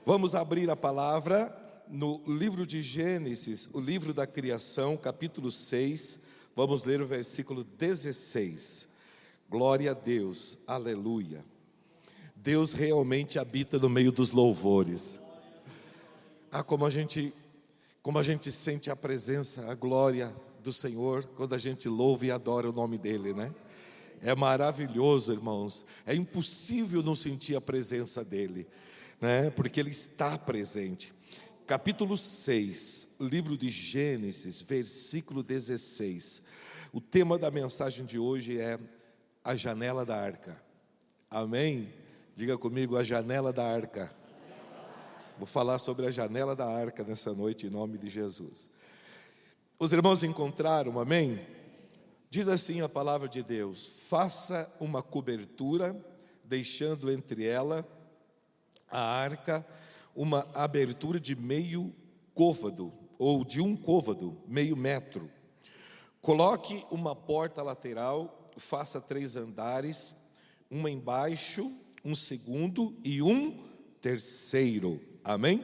Vamos abrir a palavra no livro de Gênesis, o livro da criação, capítulo 6. Vamos ler o versículo 16. Glória a Deus, aleluia. Deus realmente habita no meio dos louvores. Como a gente sente a presença, a glória do Senhor quando a gente louva e adora o nome dEle, né? É maravilhoso, irmãos. É impossível não sentir a presença dEle, né? Porque Ele está presente. Capítulo 6, livro de Gênesis, versículo 16. O tema da mensagem de hoje é a janela da arca. Amém? Diga comigo, a janela da arca. Vou falar sobre a janela da arca nessa noite, em nome de Jesus. Os irmãos encontraram, amém? Diz assim a palavra de Deus: faça uma cobertura, deixando entre ela, a arca, uma abertura de meio côvado, ou de um côvado, meio metro. Coloque uma porta lateral, faça 3 andares, uma embaixo, um segundo e um terceiro. Amém?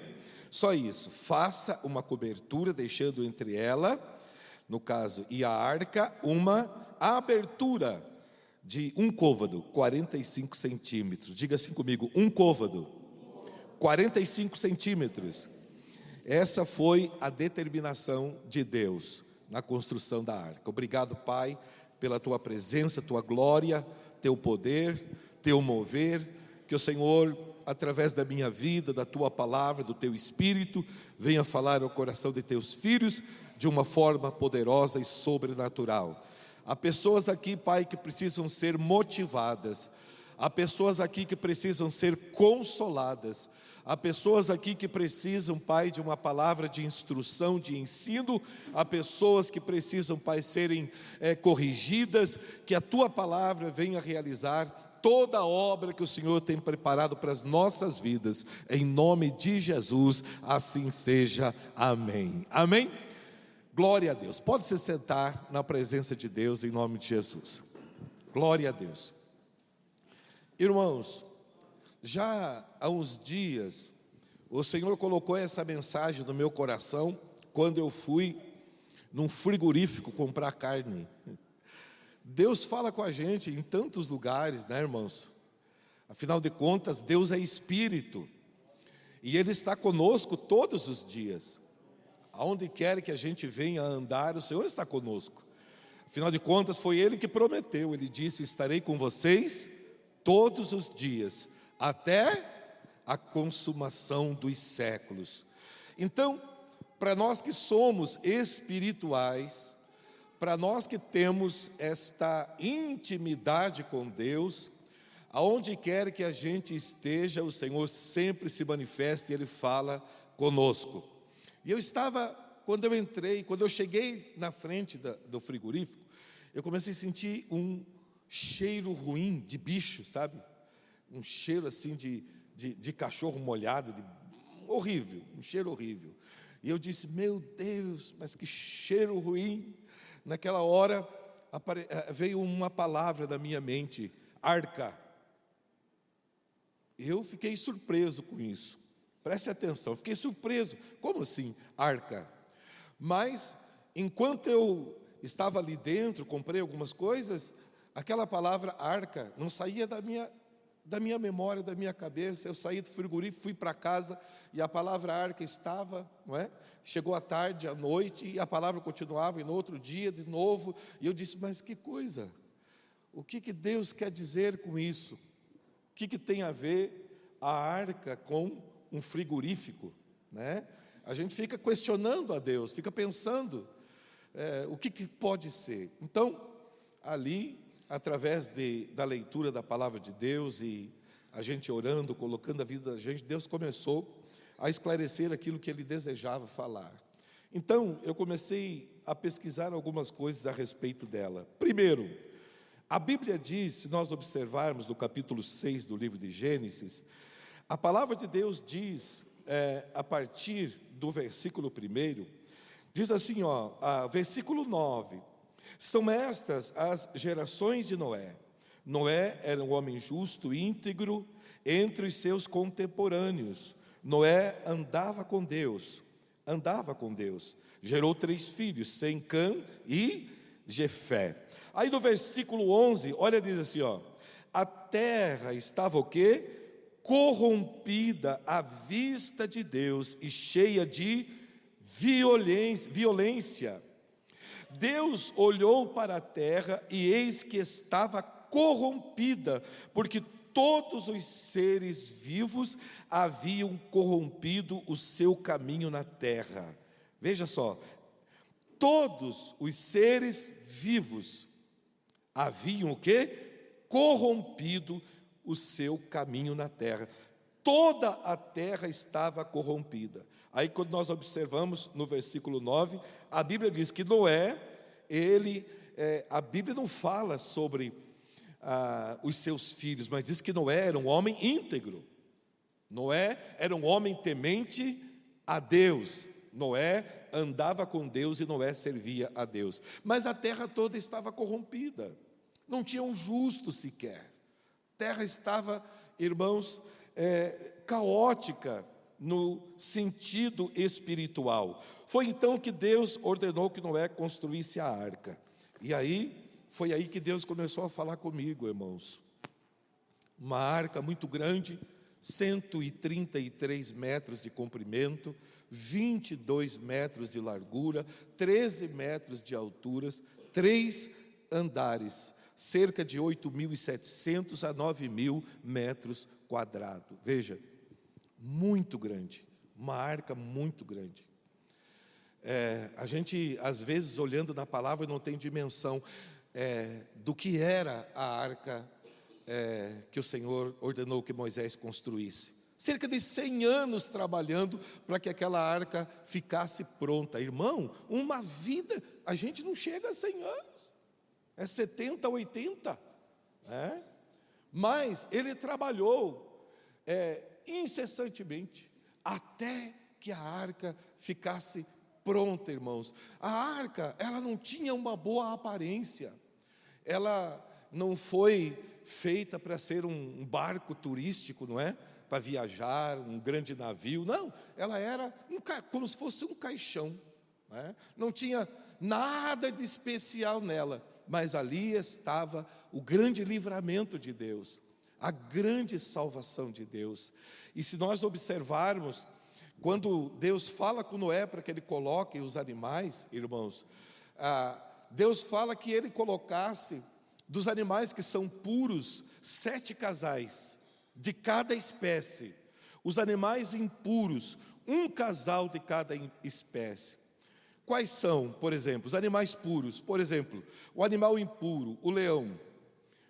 Só isso. Faça uma cobertura, deixando entre ela, no caso, e a arca, uma abertura de um côvado, 45 centímetros. Diga assim comigo, um côvado, 45 centímetros. Essa foi a determinação de Deus na construção da arca. Obrigado, Pai, pela Tua presença, Tua glória, Teu poder, Teu mover. Que o Senhor, através da minha vida, da Tua palavra, do Teu Espírito, venha falar ao coração de Teus filhos de uma forma poderosa e sobrenatural. Há pessoas aqui, Pai, que precisam ser motivadas. Há pessoas aqui que precisam ser consoladas. Há pessoas aqui que precisam, Pai, de uma palavra de instrução, de ensino. Há pessoas que precisam, Pai, serem corrigidas. Que a Tua palavra venha realizar toda a obra que o Senhor tem preparado para as nossas vidas. Em nome de Jesus, assim seja. Amém. Amém? Glória a Deus. Pode se sentar na presença de Deus em nome de Jesus. Glória a Deus. Irmãos, já há uns dias o Senhor colocou essa mensagem no meu coração quando eu fui num frigorífico comprar carne. Deus fala com a gente em tantos lugares, né, irmãos? Afinal de contas, Deus é Espírito e Ele está conosco todos os dias. Aonde quer que a gente venha andar, o Senhor está conosco. Afinal de contas, foi Ele que prometeu. Ele disse: estarei com vocês todos os dias, até a consumação dos séculos. Então, para nós que somos espirituais, para nós que temos esta intimidade com Deus, aonde quer que a gente esteja, o Senhor sempre se manifesta e Ele fala conosco. E eu estava, quando eu cheguei na frente do frigorífico, eu comecei a sentir um cheiro ruim de bicho, sabe? Um cheiro assim de cachorro molhado, horrível, um cheiro horrível. E eu disse: meu Deus, mas que cheiro ruim. Naquela hora veio uma palavra da minha mente: arca. Eu fiquei surpreso com isso. Preste atenção, fiquei surpreso. Como assim, arca? Mas, enquanto eu estava ali dentro, comprei algumas coisas, aquela palavra arca não saía da minha memória, da minha cabeça. Eu saí do frigorífico, fui para casa e a palavra arca estava, não é? Chegou à tarde, à noite, e a palavra continuava, e no outro dia de novo, e eu disse: mas que coisa, o que Deus quer dizer com isso? O que tem a ver a arca com um frigorífico, né? A gente fica questionando a Deus, fica pensando o que pode ser. Então, ali, através da leitura da palavra de Deus e a gente orando, colocando a vida da gente, Deus começou a esclarecer aquilo que Ele desejava falar. Então, eu comecei a pesquisar algumas coisas a respeito dela. Primeiro, a Bíblia diz, se nós observarmos no capítulo 6 do livro de Gênesis, a palavra de Deus diz, a partir do versículo 1, diz assim, versículo 9: são estas as gerações de Noé. Noé era um homem justo, íntegro, entre os seus contemporâneos, Noé andava com Deus, gerou 3 filhos, Sem, Cã e Jefé. Aí no versículo 11, olha, diz assim, ó: a terra estava o quê? Corrompida à vista de Deus e cheia de violência. Deus olhou para a terra e eis que estava corrompida, porque todos os seres vivos haviam corrompido o seu caminho na terra. Veja só, todos os seres vivos haviam o quê? Corrompido o seu caminho na terra. Toda a terra estava corrompida. Aí quando nós observamos no versículo 9, a Bíblia diz que Noé, a Bíblia não fala sobre os seus filhos, mas diz que Noé era um homem íntegro. Noé era um homem temente a Deus. Noé andava com Deus e Noé servia a Deus. Mas a terra toda estava corrompida. Não tinha um justo sequer. A terra estava, irmãos, caótica no sentido espiritual. Foi então que Deus ordenou que Noé construísse a arca. E aí, foi aí que Deus começou a falar comigo, irmãos. Uma arca muito grande, 133 metros de comprimento, 22 metros de largura, 13 metros de altura, 3 andares, cerca de 8.700 a 9.000 metros quadrados. Veja, muito grande, uma arca muito grande. A gente, às vezes, olhando na palavra, não tem dimensão do que era a arca que o Senhor ordenou que Moisés construísse. Cerca de 100 anos trabalhando para que aquela arca ficasse pronta. Irmão, uma vida, a gente não chega a 100 anos, é 70, 80. Mas ele trabalhou incessantemente, até que a arca ficasse pronta, irmãos. A arca, ela não tinha uma boa aparência, ela não foi feita para ser um barco turístico, não é? Para viajar, um grande navio, não, ela era como se fosse um caixão, não tinha nada de especial nela, mas ali estava o grande livramento de Deus, a grande salvação de Deus. E se nós observarmos, quando Deus fala com Noé para que ele coloque os animais, irmãos, Deus fala que ele colocasse dos animais que são puros, 7 casais, de cada espécie. Os animais impuros, 1 casal de cada espécie. Quais são, por exemplo, os animais puros? Por exemplo, o animal impuro, o leão.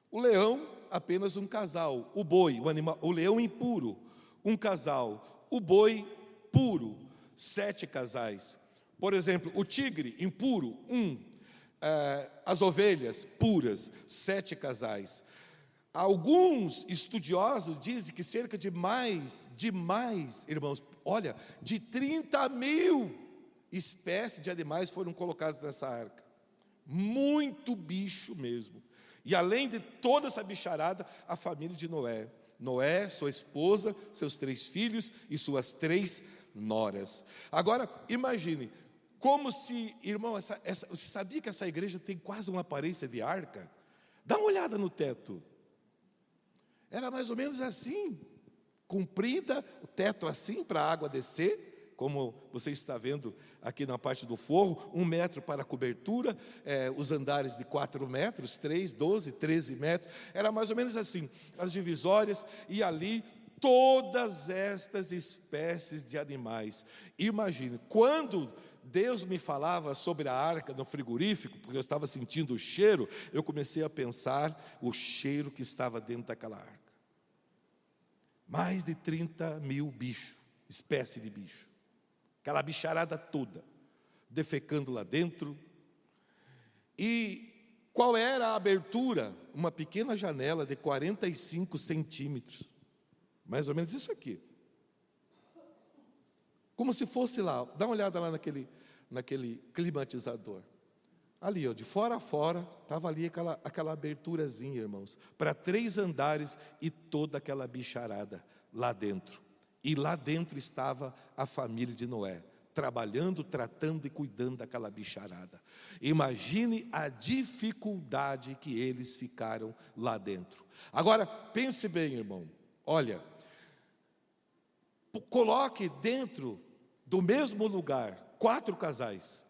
O leão, apenas 1 casal. O boi, o leão impuro, 1 casal. O boi puro, 7 casais. Por exemplo, o tigre impuro, 1. As ovelhas puras, 7 casais. Alguns estudiosos dizem que cerca de mais, irmãos, olha, de 30.000 espécies de animais foram colocadas nessa arca. Muito bicho mesmo. E além de toda essa bicharada, a família de Noé. Noé, sua esposa, seus 3 filhos e suas 3 noras. Agora, imagine, como se, irmão, você sabia que essa igreja tem quase uma aparência de arca? Dá uma olhada no teto. Era mais ou menos assim, comprida, o teto assim para a água descer, como você está vendo aqui na parte do forro, 1 metro para a cobertura, os andares de 4 metros, 3, 12, 13 metros, era mais ou menos assim, as divisórias, e ali todas estas espécies de animais. Imagine, quando Deus me falava sobre a arca no frigorífico, porque eu estava sentindo o cheiro, eu comecei a pensar o cheiro que estava dentro daquela arca. Mais de 30.000 bichos, espécie de bicho, aquela bicharada toda, defecando lá dentro. E qual era a abertura? Uma pequena janela de 45 centímetros, mais ou menos isso aqui. Como se fosse lá, dá uma olhada lá naquele climatizador. Ali, ó, de fora a fora, estava ali aquela aberturazinha, irmãos, para 3 andares e toda aquela bicharada lá dentro. E lá dentro estava a família de Noé, trabalhando, tratando e cuidando daquela bicharada. Imagine a dificuldade que eles ficaram lá dentro. Agora, pense bem, irmão. Olha, coloque dentro do mesmo lugar 4 casais.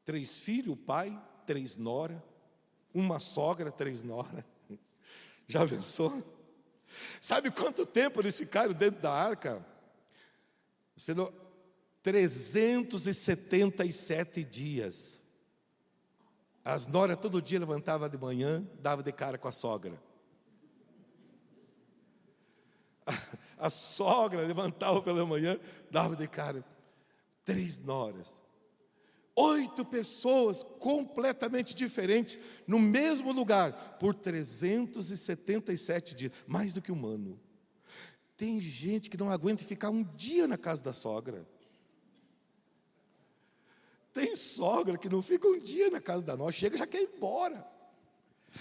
3 filhos, o pai, 3 nora, uma sogra, 3 nora. Já pensou? Sabe quanto tempo eles ficaram dentro da arca? 377 dias. As noras todo dia levantavam de manhã, dava de cara com a sogra. A sogra levantava pela manhã, dava de cara. 3 noras. 8 pessoas completamente diferentes, no mesmo lugar, por 377 dias, mais do que um ano. Tem gente que não aguenta ficar um dia na casa da sogra. Tem sogra que não fica um dia na casa da nora, chega e já quer ir embora.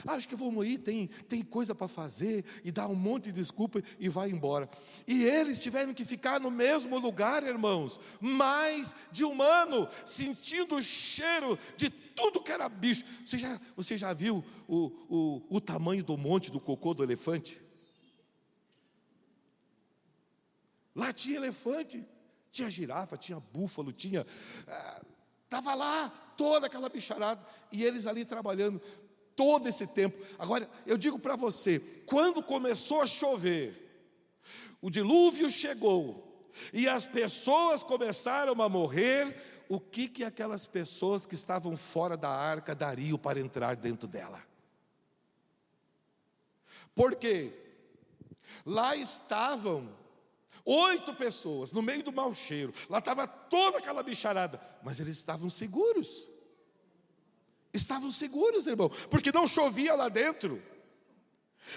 Acho que vamos ir, tem coisa para fazer, e dá um monte de desculpa e vai embora. E eles tiveram que ficar no mesmo lugar, irmãos, mais de um ano, sentindo o cheiro de tudo que era bicho. Você já viu o tamanho do monte do cocô do elefante? Lá tinha elefante, tinha girafa, tinha búfalo, estava lá toda aquela bicharada, e eles ali trabalhando todo esse tempo. Agora, eu digo para você, quando começou a chover, o dilúvio chegou, e as pessoas começaram a morrer, o que aquelas pessoas que estavam fora da arca dariam para entrar dentro dela? Porque lá estavam 8 pessoas, no meio do mau cheiro, lá estava toda aquela bicharada, mas eles estavam seguros. Estavam seguros, irmão, porque não chovia lá dentro.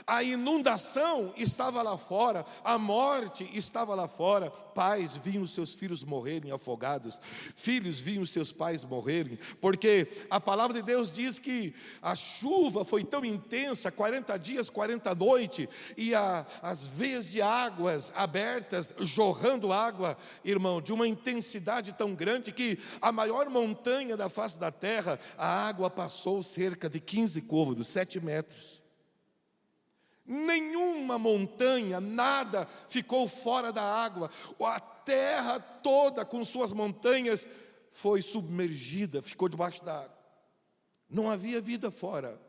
A inundação estava lá fora, a morte estava lá fora. Pais viam seus filhos morrerem afogados, filhos viam seus pais morrerem, porque a palavra de Deus diz que a chuva foi tão intensa, 40 dias, 40 noites, e as veias de águas abertas, jorrando água, irmão, de uma intensidade tão grande, que a maior montanha da face da terra, a água passou cerca de 15 côvados, 7 metros. Nenhuma montanha, nada ficou fora da água. A terra toda com suas montanhas foi submergida, ficou debaixo da água. Não havia vida fora,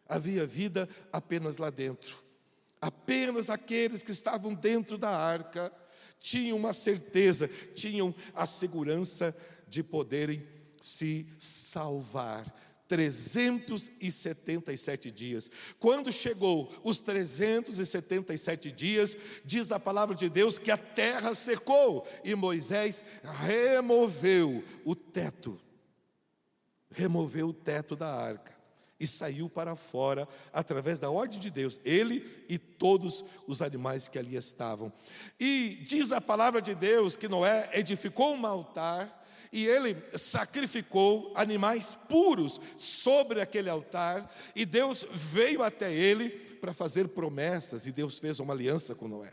havia vida apenas lá dentro. Apenas aqueles que estavam dentro da arca tinham uma certeza, tinham a segurança de poderem se salvar. 377 dias. Quando chegou os 377 dias, diz a palavra de Deus que a terra secou, e Moisés removeu o teto da arca, e saiu para fora, através da ordem de Deus, ele e todos os animais que ali estavam. E diz a palavra de Deus que Noé edificou um altar, e ele sacrificou animais puros sobre aquele altar, e Deus veio até ele para fazer promessas, e Deus fez uma aliança com Noé,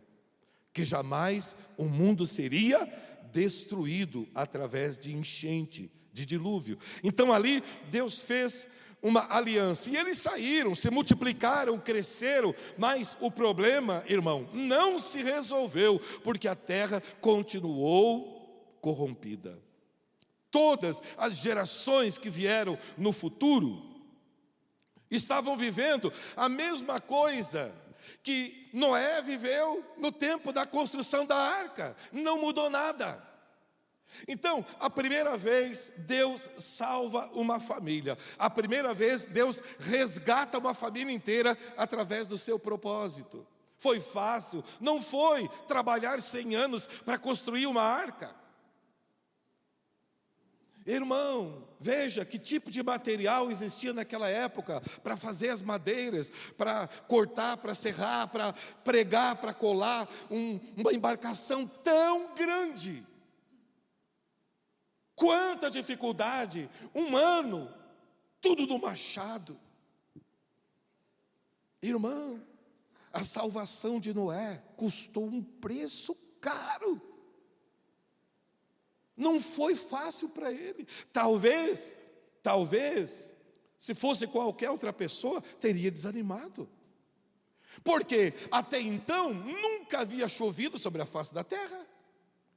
que jamais o mundo seria destruído através de enchente, de dilúvio. Então ali Deus fez uma aliança, e eles saíram, se multiplicaram, cresceram, mas o problema, irmão, não se resolveu, porque a terra continuou corrompida. Todas as gerações que vieram no futuro estavam vivendo a mesma coisa que Noé viveu no tempo da construção da arca. Não mudou nada. Então, a primeira vez Deus salva uma família. A primeira vez Deus resgata uma família inteira através do seu propósito. Foi fácil? Não foi trabalhar 100 anos para construir uma arca. Irmão, veja que tipo de material existia naquela época para fazer as madeiras, para cortar, para serrar, para pregar, para colar uma embarcação tão grande. Quanta dificuldade, um ano, tudo no machado. Irmão, a salvação de Noé custou um preço caro. Não foi fácil para ele. Talvez, se fosse qualquer outra pessoa, teria desanimado. Porque até então nunca havia chovido sobre a face da terra.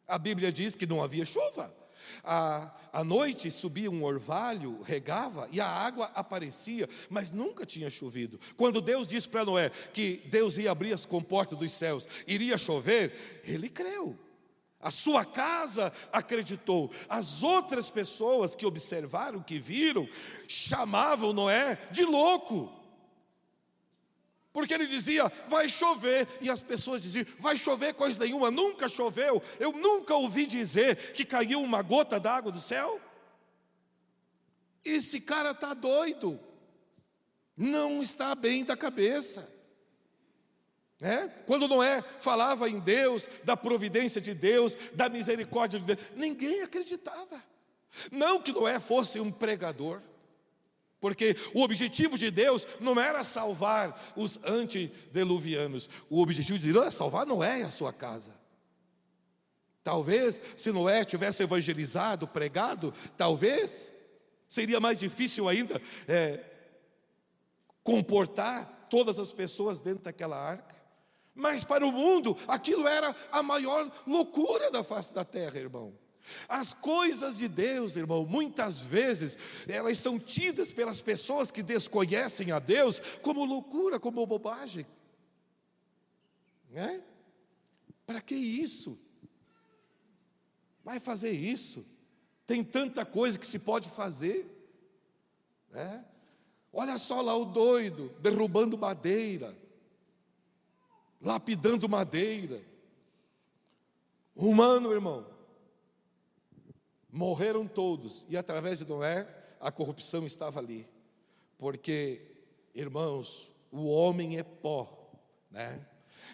A Bíblia diz que não havia chuva. À noite subia um orvalho, regava e a água aparecia, mas nunca tinha chovido. Quando Deus disse para Noé que Deus ia abrir as comportas dos céus, iria chover, ele creu. A sua casa acreditou. As outras pessoas que observaram, que viram, chamavam Noé de louco. Porque ele dizia, vai chover, e as pessoas diziam, vai chover coisa nenhuma, nunca choveu, eu nunca ouvi dizer que caiu uma gota d'água do céu. Esse cara está doido, não está bem da cabeça. Quando Noé falava em Deus, da providência de Deus, da misericórdia de Deus, ninguém acreditava. Não que Noé fosse um pregador, porque o objetivo de Deus não era salvar os antediluvianos. O objetivo de Deus era salvar Noé e a sua casa. Talvez, se Noé tivesse evangelizado, pregado, talvez seria mais difícil ainda comportar todas as pessoas dentro daquela arca. Mas para o mundo, aquilo era a maior loucura da face da terra, irmão. As coisas de Deus, irmão, muitas vezes elas são tidas pelas pessoas que desconhecem a Deus como loucura, como bobagem. Para que isso? Vai fazer isso? Tem tanta coisa que se pode fazer. Olha só lá o doido derrubando madeira, lapidando madeira. Humano, irmão. Morreram todos, e através de Noé, a corrupção estava ali. Porque, irmãos, o homem é pó,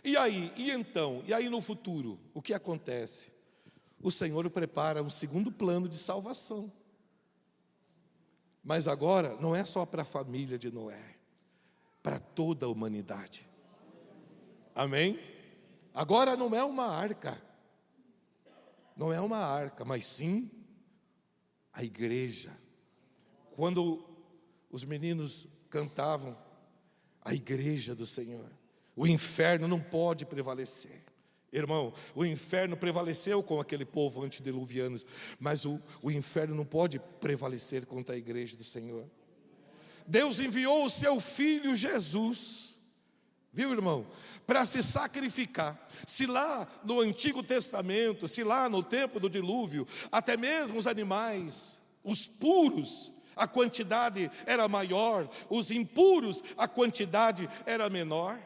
E aí no futuro, o que acontece? O Senhor prepara um segundo plano de salvação. Mas agora, não é só para a família de Noé, para toda a humanidade. Amém? Agora não é uma arca. Não é uma arca, mas sim a igreja. Quando os meninos cantavam, a igreja do Senhor, o inferno não pode prevalecer. Irmão, o inferno prevaleceu com aquele povo antediluvianos, mas o inferno não pode prevalecer contra a igreja do Senhor. Deus enviou o seu Filho Jesus, viu, irmão, para se sacrificar. Se lá no Antigo Testamento, se lá no tempo do dilúvio, até mesmo os animais, os puros, a quantidade era maior, os impuros, a quantidade era menor.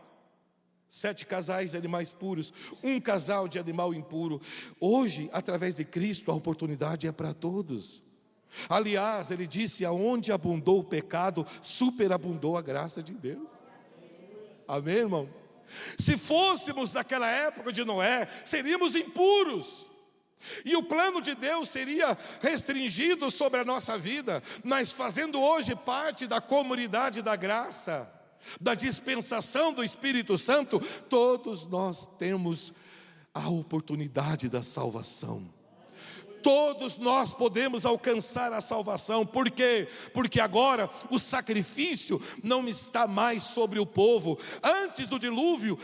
7 casais de animais puros, 1 casal de animal impuro. Hoje, através de Cristo, a oportunidade é para todos. Aliás, ele disse, aonde abundou o pecado, superabundou a graça de Deus. Amém, irmão? Se fôssemos daquela época de Noé, seríamos impuros, e o plano de Deus seria restringido sobre a nossa vida. Mas fazendo hoje parte da comunidade da graça, da dispensação do Espírito Santo, todos nós temos a oportunidade da salvação. Todos nós podemos alcançar a salvação. Por quê? Porque agora o sacrifício não está mais sobre o povo. Antes do dilúvio,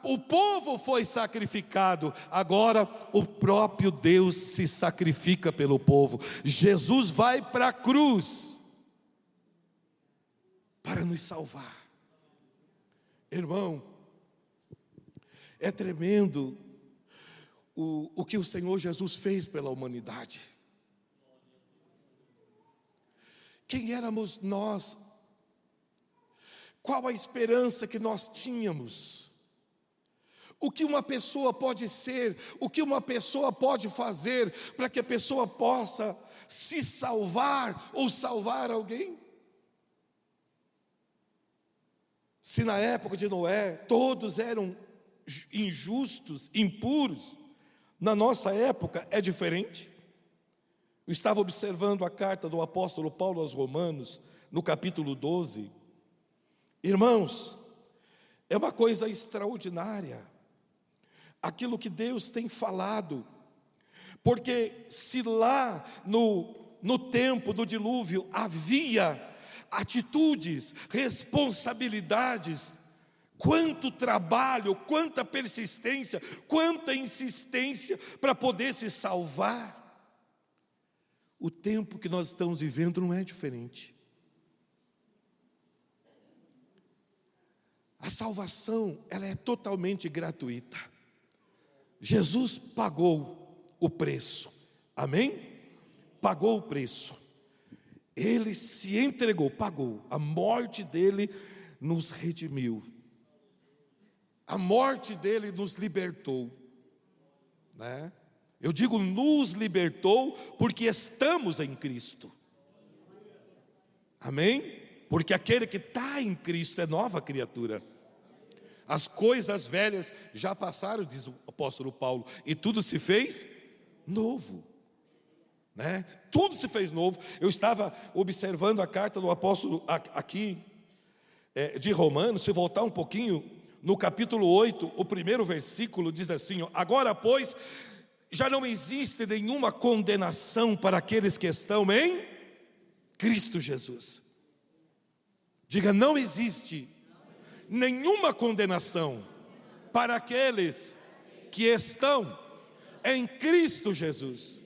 o povo foi sacrificado. Agora o próprio Deus se sacrifica pelo povo. Jesus vai para a cruz para nos salvar. Irmão, é tremendo o que o Senhor Jesus fez pela humanidade. Quem éramos nós? Qual a esperança que nós tínhamos? O que uma pessoa pode ser? O que uma pessoa pode fazer para que a pessoa possa se salvar ou salvar alguém? Se na época de Noé todos eram injustos, impuros, na nossa época é diferente. Eu estava observando a carta do apóstolo Paulo aos Romanos, no capítulo 12. Irmãos, É uma coisa extraordinária, aquilo que Deus tem falado, porque se lá no tempo do dilúvio havia atitudes, responsabilidades, quanto trabalho, quanta persistência, quanta insistência para poder se salvar. O tempo que nós estamos vivendo não é diferente. A salvação, ela é totalmente gratuita. Jesus pagou o preço, amém? Pagou o preço. Ele se entregou, pagou. A morte dele nos redimiu. A morte dele nos libertou, né? Eu digo nos libertou porque estamos em Cristo, amém? Porque aquele que está em Cristo é nova criatura. As coisas velhas já passaram, diz o apóstolo Paulo, e tudo se fez novo, né? Tudo se fez novo. Eu estava observando a carta do apóstolo aqui de Romanos. Se voltar um pouquinho, no capítulo 8, o primeiro versículo diz assim, ó: agora pois, já não existe nenhuma condenação para aqueles que estão em Cristo Jesus. Diga, não existe nenhuma condenação para aqueles que estão em Cristo Jesus.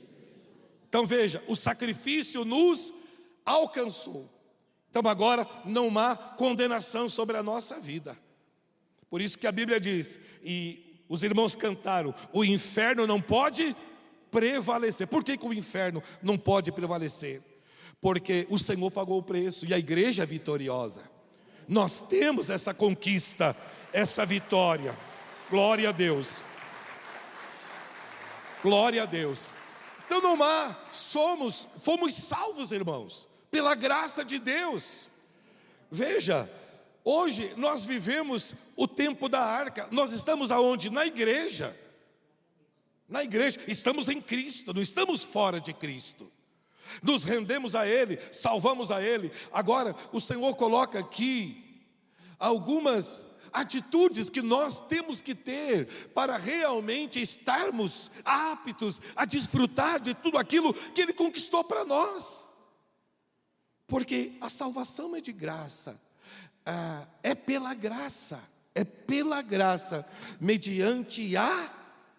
Então veja, o sacrifício nos alcançou. Então agora não há condenação sobre a nossa vida. Por isso que a Bíblia diz, e os irmãos cantaram, o inferno não pode prevalecer. Por que o inferno não pode prevalecer? Porque o Senhor pagou o preço e a igreja é vitoriosa. Nós temos essa conquista, essa vitória. Glória a Deus. Glória a Deus. Então não há, fomos salvos, irmãos, pela graça de Deus. Veja, hoje nós vivemos o tempo da arca. Nós estamos aonde? Na igreja. Na igreja, estamos em Cristo, não estamos fora de Cristo. Nos rendemos a Ele, salvamos a Ele. Agora, o Senhor coloca aqui algumas atitudes que nós temos que ter para realmente estarmos aptos a desfrutar de tudo aquilo que Ele conquistou para nós. Porque a salvação é de graça, é pela graça, mediante a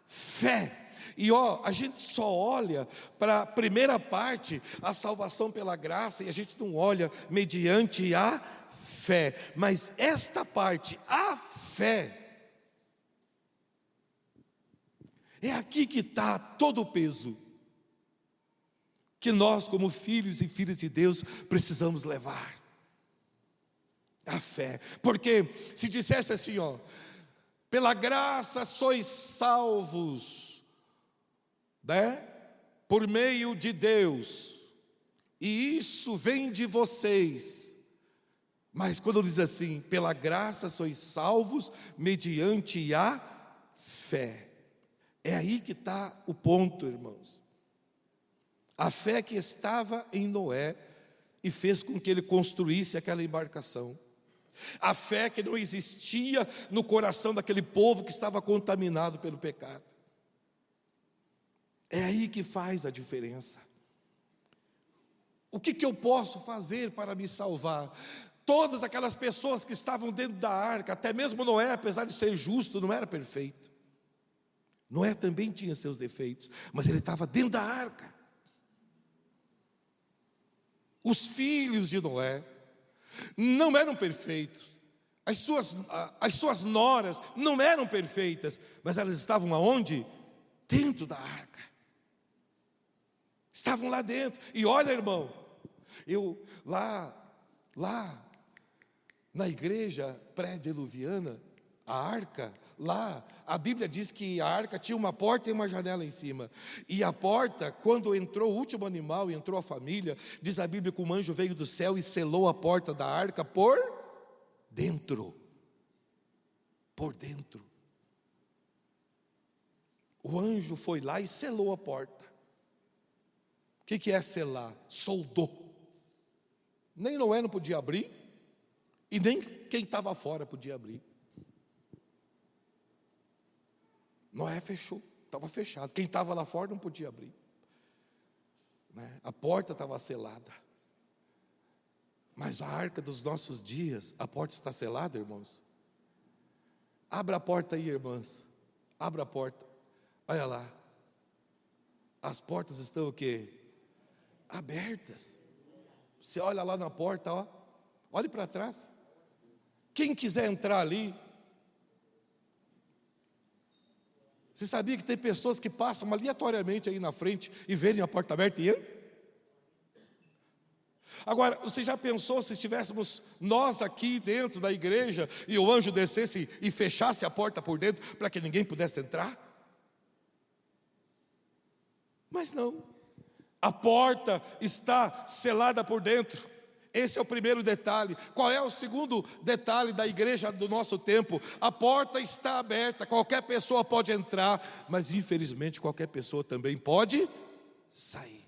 fé. E a gente só olha para a primeira parte, a salvação pela graça, e a gente não olha mediante a fé. Mas esta parte, a fé, é aqui que está todo o peso que nós, como filhos e filhas de Deus, precisamos levar. A fé. Porque se dissesse assim, pela graça sois salvos, né? Por meio de Deus, e isso vem de vocês. Mas quando diz assim, pela graça sois salvos mediante a fé, é aí que está o ponto, irmãos. A fé que estava em Noé e fez com que ele construísse aquela embarcação. A fé que não existia no coração daquele povo que estava contaminado pelo pecado. É aí que faz a diferença. O que eu posso fazer para me salvar? Todas aquelas pessoas que estavam dentro da arca, até mesmo Noé, apesar de ser justo, não era perfeito. Noé também tinha seus defeitos, mas ele estava dentro da arca. Os filhos de Noé não eram perfeitos. As suas noras não eram perfeitas, mas elas estavam aonde? Dentro da arca. Estavam lá dentro. E olha, irmão, eu lá na igreja pré-diluviana, a arca, lá, a Bíblia diz que a arca tinha uma porta e uma janela em cima. E a porta, quando entrou o último animal e entrou a família, diz a Bíblia que um anjo veio do céu e selou a porta da arca por dentro. Por dentro. O anjo foi lá e selou a porta. O que é selar? Soldou. Nem Noé não podia abrir, e nem quem estava fora podia abrir. Noé fechou, estava fechado. Quem estava lá fora não podia abrir, né? A porta estava selada. Mas a arca dos nossos dias, a porta está selada, irmãos? Abra a porta aí, irmãs. Abra a porta. Olha lá. As portas estão o quê? Abertas. Você olha lá na porta, ó. Olhe para trás. Quem quiser entrar ali. Você sabia que tem pessoas que passam aleatoriamente aí na frente e verem a porta aberta e entram? Agora, você já pensou se estivéssemos nós aqui dentro da igreja e o anjo descesse e fechasse a porta por dentro para que ninguém pudesse entrar? Mas não, a porta está selada por dentro. Esse é o primeiro detalhe. Qual é o segundo detalhe da igreja do nosso tempo? A porta está aberta, qualquer pessoa pode entrar, mas infelizmente qualquer pessoa também pode sair.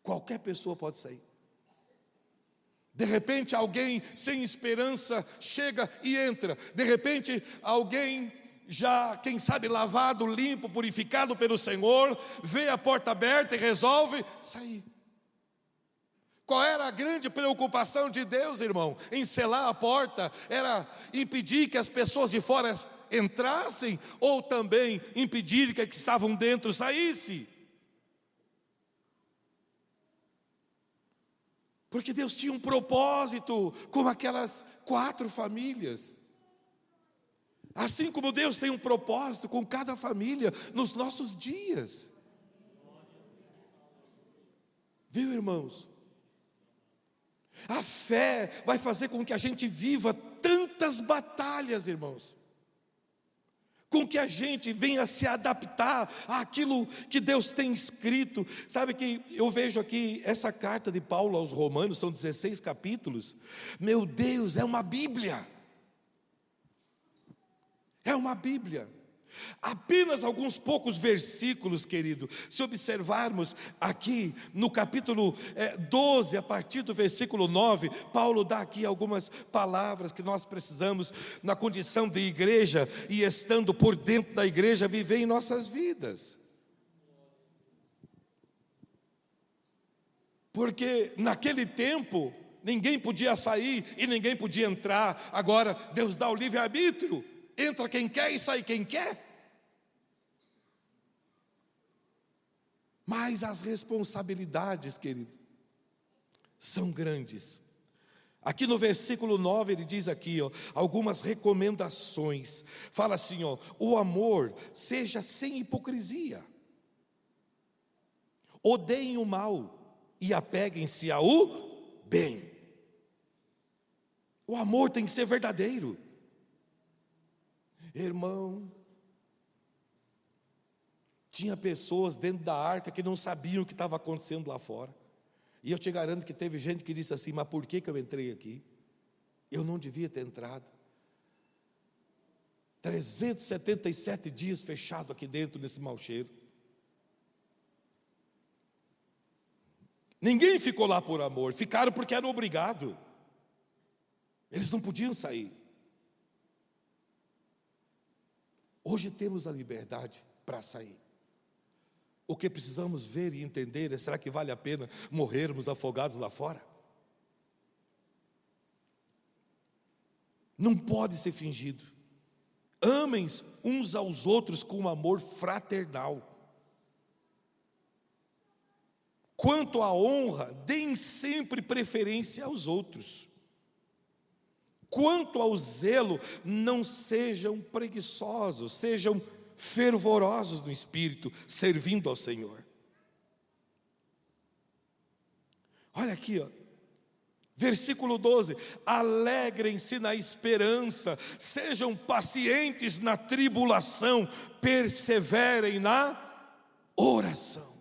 Qualquer pessoa pode sair. De repente alguém sem esperança chega e entra. De repente alguém já, quem sabe, lavado, limpo, purificado pelo Senhor, vê a porta aberta e resolve sair. Qual era a grande preocupação de Deus, irmão? Em selar a porta, era impedir que as pessoas de fora entrassem, ou também impedir que as que estavam dentro saíssem? Porque Deus tinha um propósito com aquelas 4 famílias. Assim como Deus tem um propósito com cada família nos nossos dias. Viu, irmãos? A fé vai fazer com que a gente viva tantas batalhas, irmãos. Com que a gente venha se adaptar àquilo que Deus tem escrito. Sabe que eu vejo aqui essa carta de Paulo aos Romanos, são 16 capítulos. Meu Deus, é uma Bíblia. É uma Bíblia. Apenas alguns poucos versículos, querido. Se observarmos aqui no capítulo 12, a partir do versículo 9, Paulo dá aqui algumas palavras que nós precisamos, na condição de igreja e estando por dentro da igreja, viver em nossas vidas. Porque naquele tempo ninguém podia sair e ninguém podia entrar. Agora Deus dá o livre-arbítrio. Entra quem quer e sai quem quer. Mas as responsabilidades, querido, são grandes. Aqui no versículo 9 ele diz aqui, ó, algumas recomendações. Fala assim, ó, o amor seja sem hipocrisia. Odeiem o mal e apeguem-se ao bem. O amor tem que ser verdadeiro. Irmão, tinha pessoas dentro da arca que não sabiam o que estava acontecendo lá fora. E eu te garanto que teve gente que disse assim, mas por que eu entrei aqui? Eu não devia ter entrado. 377 dias fechado aqui dentro nesse mau cheiro. Ninguém ficou lá por amor, ficaram porque eram obrigados. Eles não podiam sair. Hoje temos a liberdade para sair. O que precisamos ver e entender é, será que vale a pena morrermos afogados lá fora? Não pode ser fingido. Amem uns aos outros com amor fraternal. Quanto à honra, deem sempre preferência aos outros. Quanto ao zelo, não sejam preguiçosos, sejam fervorosos no espírito, servindo ao Senhor. Olha aqui, ó, versículo 12: alegrem-se na esperança, sejam pacientes na tribulação, perseverem na oração.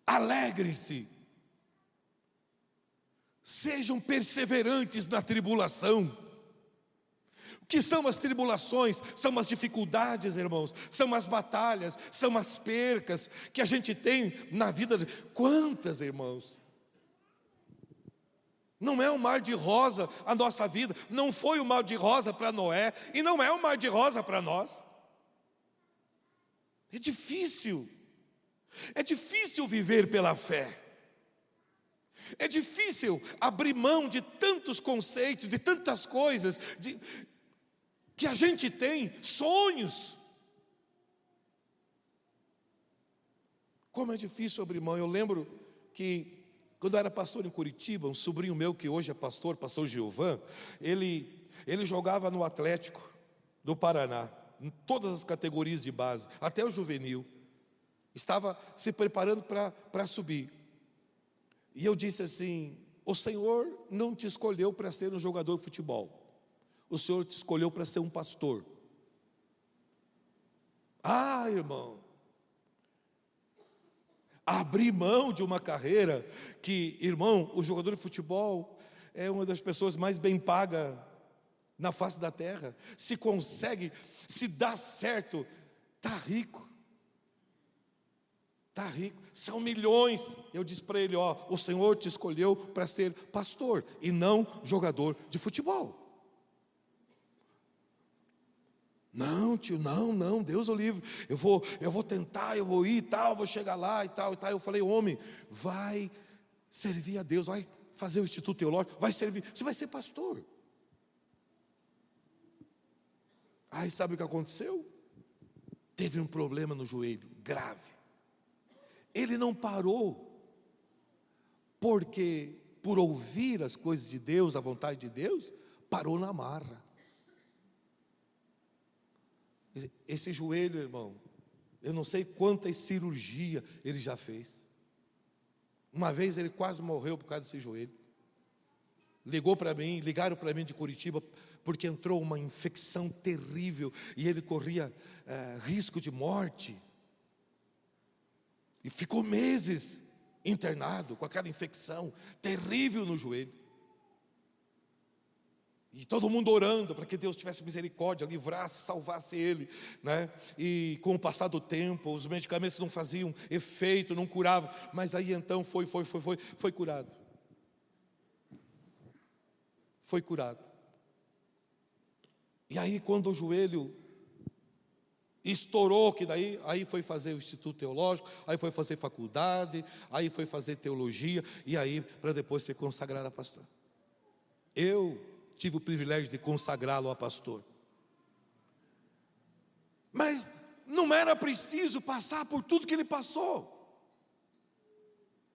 Alegrem-se. Sejam perseverantes na tribulação. O que são as tribulações? São as dificuldades, irmãos. São as batalhas, são as percas que a gente tem na vida. Quantas, irmãos? Não é um mar de rosa a nossa vida. Não foi um mar de rosa para Noé, e não é um mar de rosa para nós. É difícil viver pela fé. É difícil abrir mão de tantos conceitos, de tantas coisas, que a gente tem, sonhos. Como é difícil abrir mão. Eu lembro que, quando eu era pastor em Curitiba, um sobrinho meu que hoje é pastor Gilvan, ele jogava no Atlético do Paraná, em todas as categorias de base, até o juvenil. Estava se preparando para subir. E eu disse assim: o Senhor não te escolheu para ser um jogador de futebol. O Senhor te escolheu para ser um pastor. Ah, irmão, abrir mão de uma carreira que, irmão, o jogador de futebol é uma das pessoas mais bem pagas na face da terra. Se consegue, se dá certo, está rico. Está rico, são milhões. Eu disse para ele: ó, o Senhor te escolheu para ser pastor e não jogador de futebol. Não, tio, não, Deus o livre. Eu vou tentar, eu vou ir e tal, vou chegar lá e tal. Eu falei: homem, vai servir a Deus, vai fazer o Instituto Teológico, vai servir, você vai ser pastor. Aí sabe o que aconteceu? Teve um problema no joelho, grave. Ele não parou, porque por ouvir as coisas de Deus, a vontade de Deus, parou na marra. Esse joelho, irmão, eu não sei quantas cirurgias ele já fez. Uma vez ele quase morreu por causa desse joelho. Ligaram para mim de Curitiba, porque entrou uma infecção terrível e ele corria risco de morte. E ficou meses internado com aquela infecção terrível no joelho. E todo mundo orando para que Deus tivesse misericórdia, livrasse, salvasse ele, né? E com o passar do tempo, os medicamentos não faziam efeito, não curavam. Mas aí então foi curado. Foi curado. E aí quando o joelho estourou, que daí, aí foi fazer o Instituto Teológico, aí foi fazer faculdade, aí foi fazer teologia, e aí para depois ser consagrado a pastor. Eu tive o privilégio de consagrá-lo a pastor. Mas não era preciso passar por tudo que ele passou.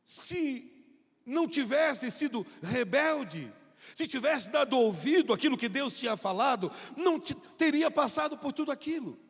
Se não tivesse sido rebelde, se tivesse dado ouvido àquilo que Deus tinha falado, não teria passado por tudo aquilo.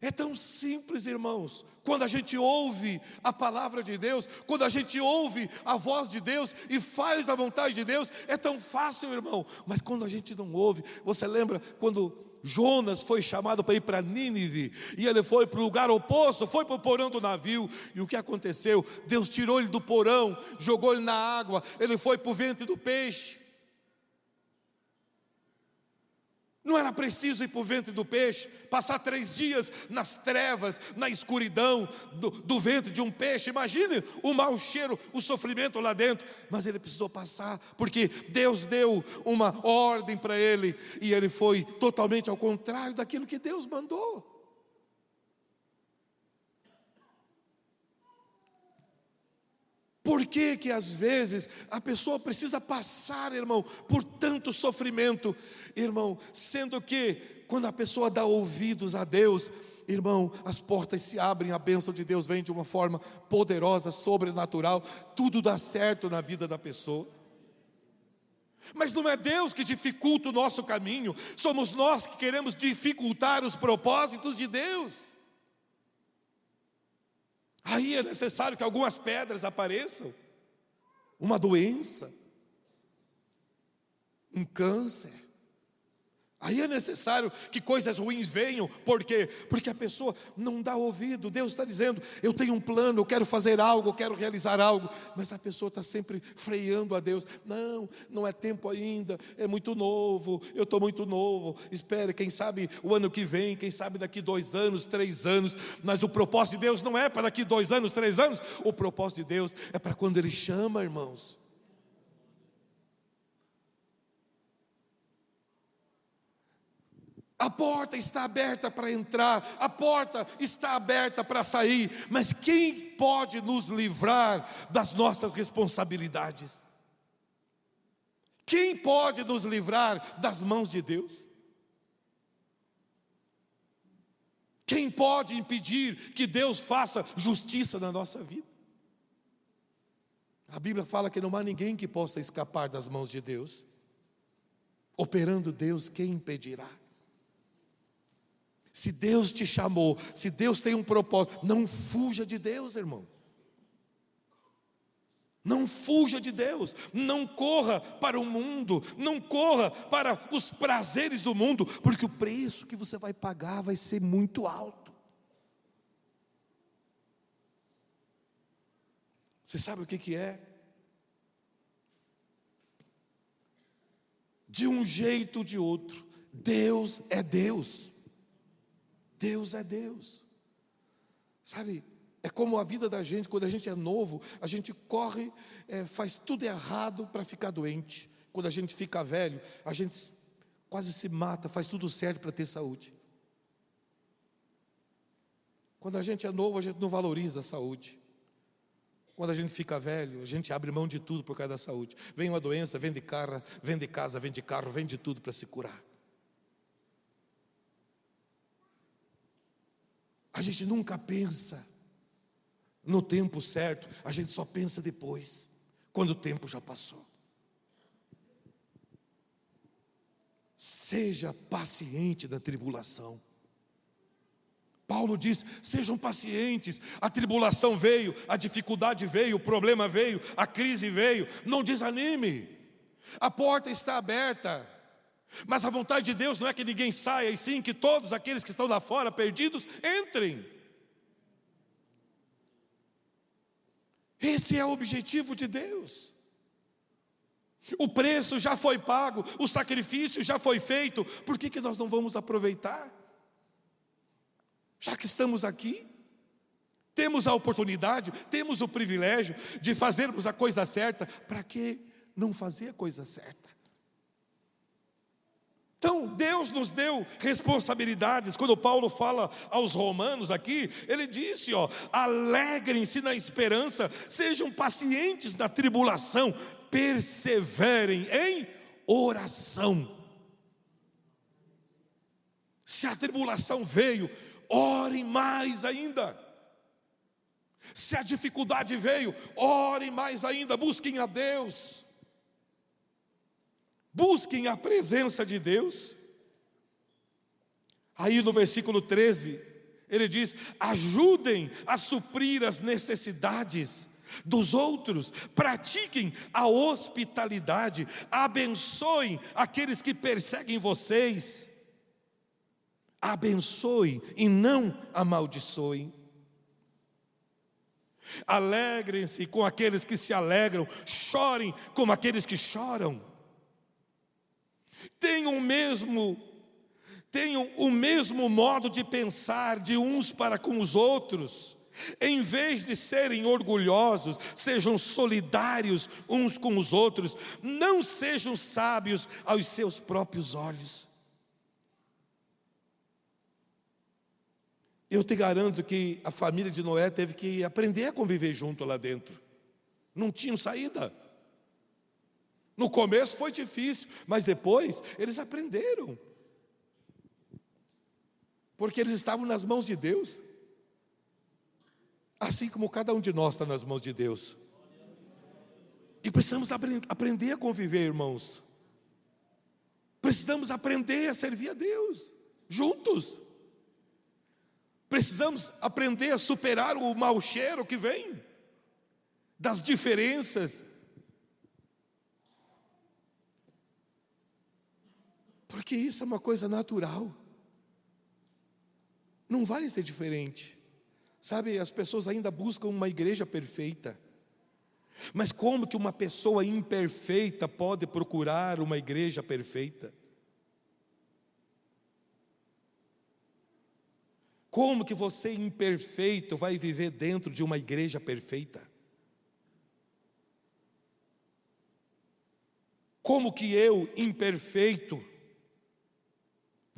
É tão simples, irmãos, quando a gente ouve a palavra de Deus, quando a gente ouve a voz de Deus e faz a vontade de Deus, é tão fácil, irmão. Mas quando a gente não ouve, você lembra quando Jonas foi chamado para ir para Nínive, e ele foi para o lugar oposto, foi para o porão do navio, e o que aconteceu? Deus tirou ele do porão, jogou ele na água, ele foi para o ventre do peixe. Não era preciso ir para o ventre do peixe, passar 3 dias nas trevas, na escuridão do ventre de um peixe. Imagine o mau cheiro, o sofrimento lá dentro. Mas ele precisou passar, porque Deus deu uma ordem para ele, e ele foi totalmente ao contrário daquilo que Deus mandou. Por que às vezes a pessoa precisa passar, irmão, por tanto sofrimento, irmão, sendo que quando a pessoa dá ouvidos a Deus, irmão, as portas se abrem, a bênção de Deus vem de uma forma poderosa, sobrenatural, tudo dá certo na vida da pessoa. Mas não é Deus que dificulta o nosso caminho, somos nós que queremos dificultar os propósitos de Deus. Aí é necessário que algumas pedras apareçam, uma doença, um câncer, Aí é necessário que coisas ruins venham. Por quê? Porque a pessoa não dá ouvido. Deus está dizendo, eu tenho um plano, eu quero fazer algo, eu quero realizar algo. Mas a pessoa está sempre freando a Deus. Não, não é tempo ainda, é muito novo, eu estou muito novo. Espere, quem sabe o ano que vem, quem sabe daqui 2 anos, 3 anos. Mas o propósito de Deus não é para daqui 2 anos, 3 anos. O propósito de Deus é para quando Ele chama, irmãos. A porta está aberta para entrar, a porta está aberta para sair, mas quem pode nos livrar das nossas responsabilidades? Quem pode nos livrar das mãos de Deus? Quem pode impedir que Deus faça justiça na nossa vida? A Bíblia fala que não há ninguém que possa escapar das mãos de Deus. Operando Deus, quem impedirá? Se Deus te chamou, se Deus tem um propósito, não fuja de Deus, irmão. Não fuja de Deus, não corra para o mundo, não corra para os prazeres do mundo, porque o preço que você vai pagar vai ser muito alto. Você sabe o que é? De um jeito ou de outro, Deus é Deus. Deus é Deus. Sabe, é como a vida da gente, quando a gente é novo, a gente corre, faz tudo errado para ficar doente. Quando a gente fica velho, a gente quase se mata, faz tudo certo para ter saúde. Quando a gente é novo, a gente não valoriza a saúde. Quando a gente fica velho, a gente abre mão de tudo por causa da saúde. Vem uma doença, vende casa, vende carro, vende tudo para se curar. A gente nunca pensa no tempo certo, a gente só pensa depois, quando o tempo já passou. Seja paciente na tribulação. Paulo diz, sejam pacientes, a tribulação veio, a dificuldade veio, o problema veio, a crise veio, não desanime, a porta está aberta. Mas a vontade de Deus não é que ninguém saia, e sim que todos aqueles que estão lá fora perdidos, entrem. Esse é o objetivo de Deus. O preço já foi pago, o sacrifício já foi feito, por que nós não vamos aproveitar? Já que estamos aqui, temos a oportunidade, temos o privilégio de fazermos a coisa certa, para que não fazer a coisa certa? Então, Deus nos deu responsabilidades. Quando Paulo fala aos romanos aqui, ele disse, alegrem-se na esperança, sejam pacientes na tribulação, perseverem em oração. Se a tribulação veio, orem mais ainda. Se a dificuldade veio, orem mais ainda, busquem a Deus. Busquem a presença de Deus. Aí no versículo 13, ele diz, ajudem a suprir as necessidades dos outros, pratiquem a hospitalidade, abençoem aqueles que perseguem vocês, abençoem e não amaldiçoem. Alegrem-se com aqueles que se alegram, chorem com aqueles que choram. Tenham o mesmo modo de pensar de uns para com os outros. Em vez de serem orgulhosos, sejam solidários uns com os outros. Não sejam sábios aos seus próprios olhos. Eu te garanto que a família de Noé teve que aprender a conviver junto lá dentro. Não tinham saída. No começo foi difícil, mas depois eles aprenderam. Porque eles estavam nas mãos de Deus. Assim como cada um de nós está nas mãos de Deus. E precisamos aprender a conviver, irmãos. Precisamos aprender a servir a Deus, juntos. Precisamos aprender a superar o mau cheiro que vem das diferenças. Porque isso é uma coisa natural. Não vai ser diferente. Sabe, as pessoas ainda buscam uma igreja perfeita. Mas como que uma pessoa imperfeita pode procurar uma igreja perfeita? Como que você imperfeito vai viver dentro de uma igreja perfeita? Como que eu, imperfeito,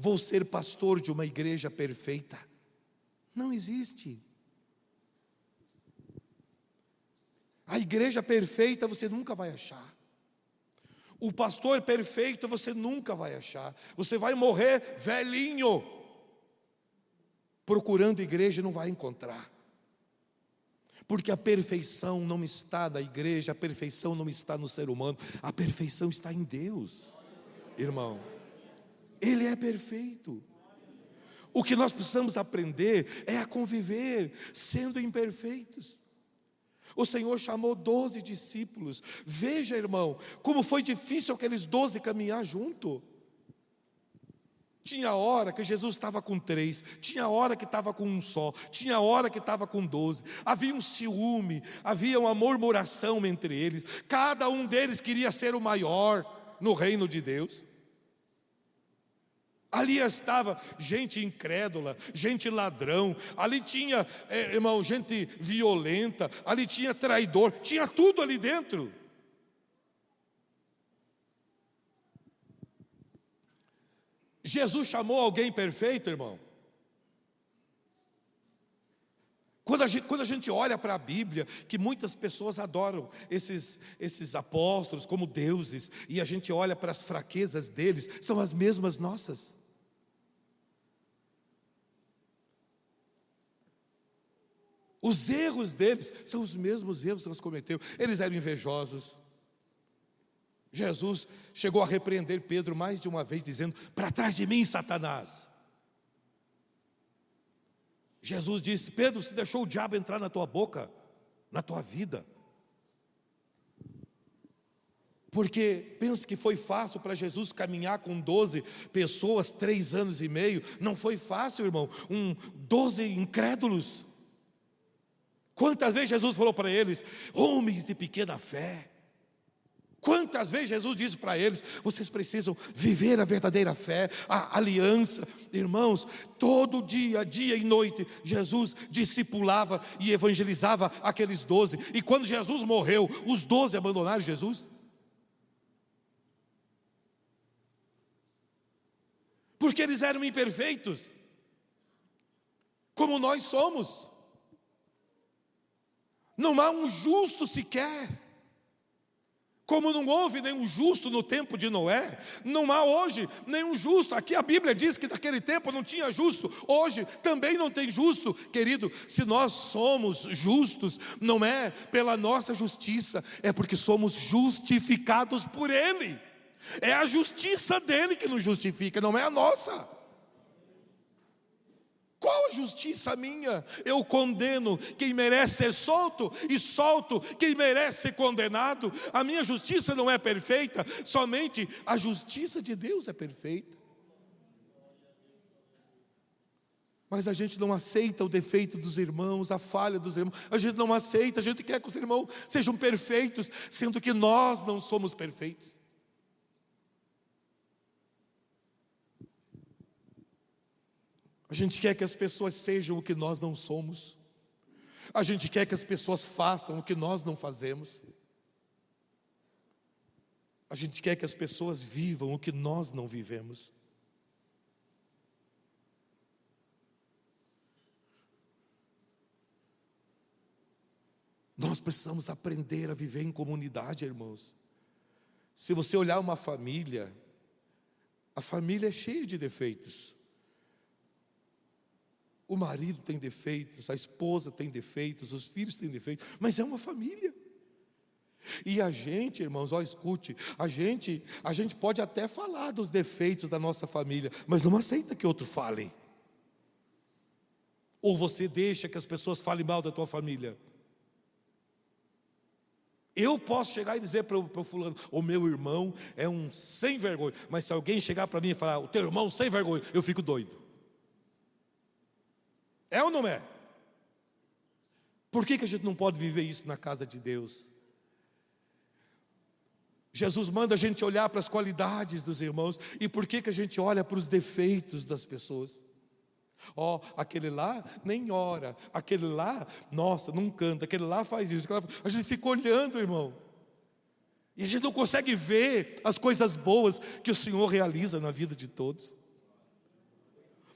vou ser pastor de uma igreja perfeita? Não existe. A igreja perfeita você nunca vai achar. O pastor perfeito você nunca vai achar. Você vai morrer velhinho, procurando igreja e não vai encontrar. Porque a perfeição não está na igreja, a perfeição não está no ser humano, a perfeição está em Deus, irmão. Ele é perfeito. O que nós precisamos aprender é a conviver sendo imperfeitos. O Senhor chamou 12 discípulos. Veja, irmão, como foi difícil aqueles 12 caminhar junto. Tinha hora que Jesus estava com 3, tinha hora que estava com um só, tinha hora que estava com 12. Havia um ciúme, havia uma murmuração entre eles. Cada um deles queria ser o maior no reino de Deus. Ali estava gente incrédula, gente ladrão, ali tinha, irmão, gente violenta, ali tinha traidor, tinha tudo ali dentro. Jesus chamou alguém perfeito, irmão? Quando a gente olha para a Bíblia, que muitas pessoas adoram esses apóstolos como deuses, e a gente olha para as fraquezas deles, são as mesmas nossas. Os erros deles são os mesmos erros que nós cometemos. Eles eram invejosos. Jesus chegou a repreender Pedro mais de uma vez, dizendo: para trás de mim, Satanás. Jesus disse: Pedro, você deixou o diabo entrar na tua boca, na tua vida. Porque pensa que foi fácil para Jesus caminhar com 12 pessoas, 3 anos e meio. Não foi fácil, irmão. 12 incrédulos. Quantas vezes Jesus falou para eles: homens de pequena fé. Quantas vezes Jesus disse para eles: vocês precisam viver a verdadeira fé, a aliança. Irmãos, todo dia, dia e noite, Jesus discipulava e evangelizava aqueles 12. E quando Jesus morreu, os 12 abandonaram Jesus. Porque eles eram imperfeitos, como nós somos. Não há um justo sequer. Como não houve nenhum justo no tempo de Noé, não há hoje nenhum justo. Aqui a Bíblia diz que naquele tempo não tinha justo, hoje também não tem justo. Querido, se nós somos justos, não é pela nossa justiça, é porque somos justificados por Ele. É a justiça dele que nos justifica, não é a nossa. Qual a justiça minha? Eu condeno quem merece ser solto e solto quem merece ser condenado. A minha justiça não é perfeita, somente a justiça de Deus é perfeita. Mas a gente não aceita o defeito dos irmãos, a falha dos irmãos. A gente não aceita, a gente quer que os irmãos sejam perfeitos, sendo que nós não somos perfeitos. A gente quer que as pessoas sejam o que nós não somos. A gente quer que as pessoas façam o que nós não fazemos. A gente quer que as pessoas vivam o que nós não vivemos. Nós precisamos aprender a viver em comunidade, irmãos. Se você olhar uma família, a família é cheia de defeitos. O marido tem defeitos, a esposa tem defeitos, os filhos têm defeitos, mas é uma família. E a gente, irmãos, escute, a gente pode até falar dos defeitos da nossa família, mas não aceita que outro fale. Ou você deixa que as pessoas falem mal da tua família? Eu posso chegar e dizer para o fulano: o meu irmão é um sem vergonha. Mas se alguém chegar para mim e falar: o teu irmão sem vergonha, eu fico doido. É ou não é? Por que a gente não pode viver isso na casa de Deus? Jesus manda a gente olhar para as qualidades dos irmãos. E por que a gente olha para os defeitos das pessoas? Aquele lá nem ora, aquele lá, nossa, não canta, aquele lá faz isso, a gente fica olhando, irmão, e a gente não consegue ver as coisas boas que o Senhor realiza na vida de todos.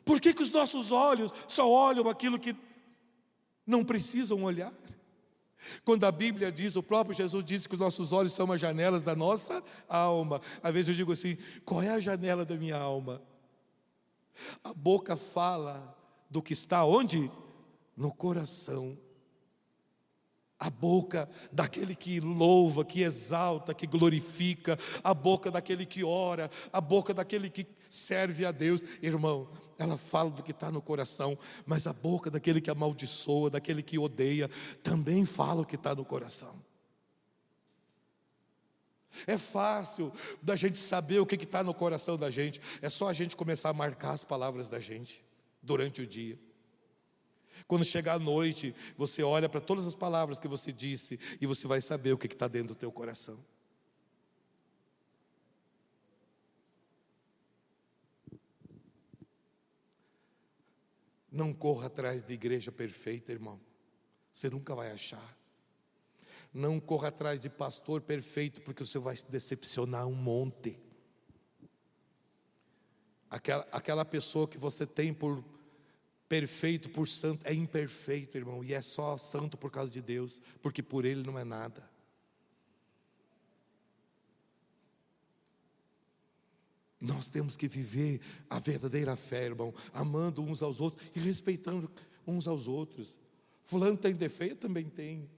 Por que os nossos olhos só olham aquilo que não precisam olhar? Quando a Bíblia diz, o próprio Jesus disse que os nossos olhos são as janelas da nossa alma. Às vezes eu digo assim: qual é a janela da minha alma? A boca fala do que está onde? No coração. A boca daquele que louva, que exalta, que glorifica. A boca daquele que ora. A boca daquele que serve a Deus. Irmão, ela fala do que está no coração. Mas a boca daquele que amaldiçoa, daquele que odeia, também fala o que está no coração. É fácil da gente saber o que está no coração da gente. É só a gente começar a marcar as palavras da gente durante o dia. Quando chegar à noite, você olha para todas as palavras que você disse e você vai saber o que está dentro do teu coração. Não corra atrás de igreja perfeita, irmão. Você nunca vai achar. Não corra atrás de pastor perfeito, porque você vai se decepcionar um monte. Aquela pessoa que você tem por perfeito, por santo, é imperfeito, irmão. E é só santo por causa de Deus, porque por Ele não é nada. Nós temos que viver a verdadeira fé, irmão, amando uns aos outros e respeitando uns aos outros. Fulano tem defeito, eu também tenho.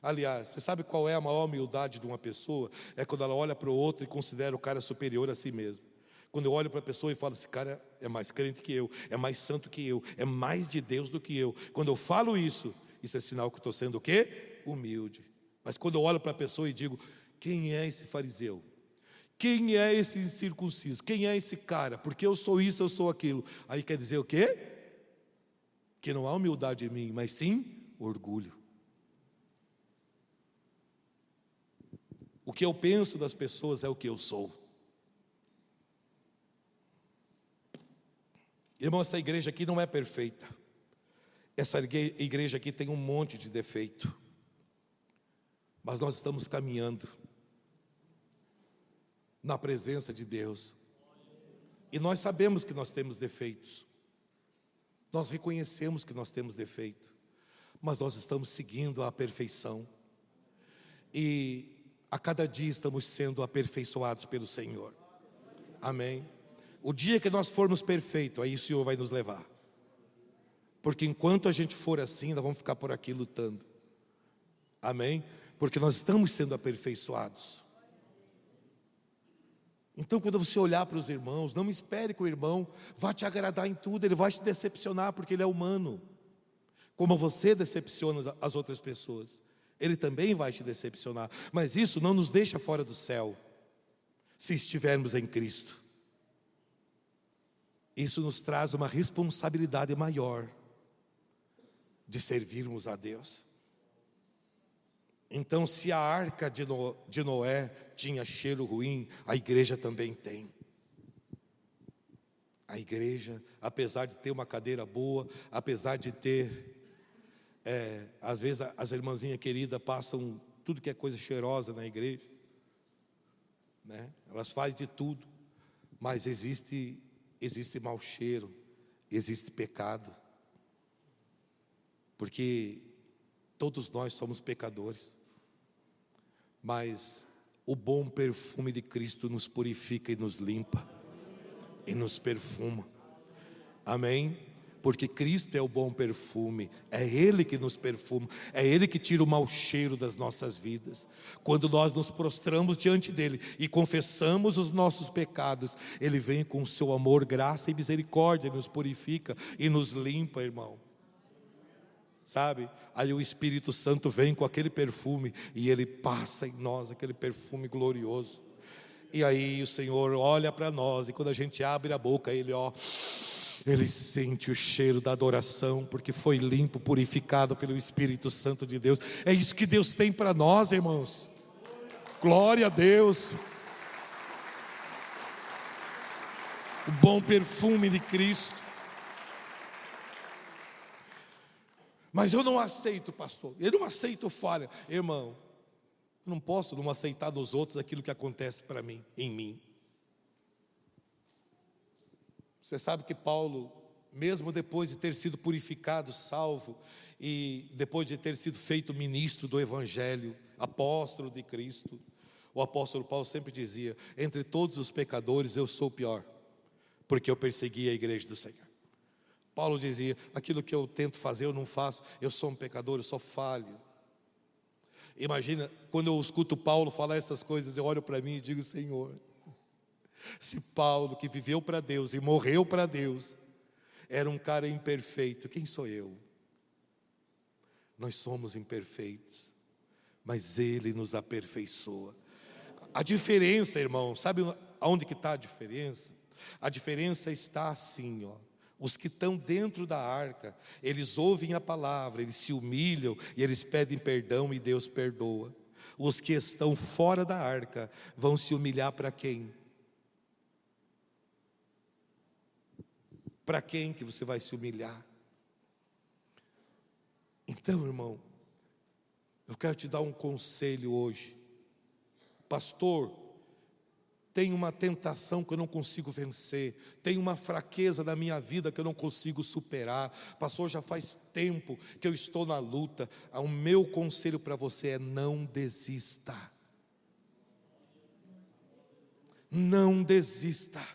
Aliás, você sabe qual é a maior humildade de uma pessoa? É quando ela olha para o outro e considera o cara superior a si mesmo. Quando eu olho para a pessoa e falo: esse cara é mais crente que eu, é mais santo que eu, é mais de Deus do que eu. Quando eu falo isso é sinal que eu estou sendo o quê? Humilde. Mas quando eu olho para a pessoa e digo: quem é esse fariseu? Quem é esse incircunciso? Quem é esse cara? Porque eu sou isso, eu sou aquilo. Aí quer dizer o quê? Que não há humildade em mim, mas sim orgulho. O que eu penso das pessoas é o que eu sou. Irmão, essa igreja aqui não é perfeita. Essa igreja aqui tem um monte de defeito. Mas nós estamos caminhando na presença de Deus. E nós sabemos que nós temos defeitos. Nós reconhecemos que nós temos defeito. Mas nós estamos seguindo a perfeição. E a cada dia estamos sendo aperfeiçoados pelo Senhor. Amém. O dia que nós formos perfeitos, aí o Senhor vai nos levar. Porque enquanto a gente for assim, nós vamos ficar por aqui lutando. Amém? Porque nós estamos sendo aperfeiçoados. Então, quando você olhar para os irmãos, não espere que o irmão vá te agradar em tudo. Ele vai te decepcionar, porque ele é humano. Como você decepciona as outras pessoas, ele também vai te decepcionar. Mas isso não nos deixa fora do céu, se estivermos em Cristo. Isso nos traz uma responsabilidade maior de servirmos a Deus. Então, se a arca de Noé tinha cheiro ruim, a igreja também tem. A igreja, apesar de ter uma cadeira boa, apesar de ter, às vezes as irmãzinhas queridas passam tudo que é coisa cheirosa na igreja, né? Elas fazem de tudo, mas existe mau cheiro, existe pecado, porque todos nós somos pecadores, mas o bom perfume de Cristo nos purifica e nos limpa, e nos perfuma. Amém? Porque Cristo é o bom perfume, é Ele que nos perfuma, é Ele que tira o mau cheiro das nossas vidas. Quando nós nos prostramos diante dEle e confessamos os nossos pecados, Ele vem com o seu amor, graça e misericórdia, nos purifica e nos limpa, irmão. sabe? Aí o Espírito Santo vem com aquele perfume e ele passa em nós, aquele perfume glorioso. E aí o Senhor olha para nós, e quando a gente abre a boca, ele sente o cheiro da adoração, porque foi limpo, purificado pelo Espírito Santo de Deus. É isso que Deus tem para nós, irmãos. Glória a Deus. O bom perfume de Cristo. Mas eu não aceito, pastor, eu não aceito falha. Irmão, eu não posso não aceitar dos outros aquilo que acontece para mim, em mim. Você sabe que Paulo, mesmo depois de ter sido purificado, salvo, e depois de ter sido feito ministro do Evangelho, apóstolo de Cristo, o apóstolo Paulo sempre dizia: entre todos os pecadores eu sou o pior, porque eu persegui a igreja do Senhor. Paulo dizia: aquilo que eu tento fazer eu não faço, eu sou um pecador, eu sou falho. Imagina, quando eu escuto Paulo falar essas coisas, eu olho para mim e digo: Senhor, se Paulo, que viveu para Deus e morreu para Deus, era um cara imperfeito, quem sou eu? Nós somos imperfeitos, mas Ele nos aperfeiçoa. A diferença, irmão, sabe aonde que está a diferença? A diferença está assim, os que estão dentro da arca, eles ouvem a palavra, eles se humilham e eles pedem perdão e Deus perdoa. Os que estão fora da arca vão se humilhar para quem? Para quem que você vai se humilhar? Então, irmão, eu quero te dar um conselho hoje. Pastor, tem uma tentação que eu não consigo vencer, tem uma fraqueza na minha vida que eu não consigo superar. Pastor, já faz tempo que eu estou na luta. O meu conselho para você é: não desista. Não desista.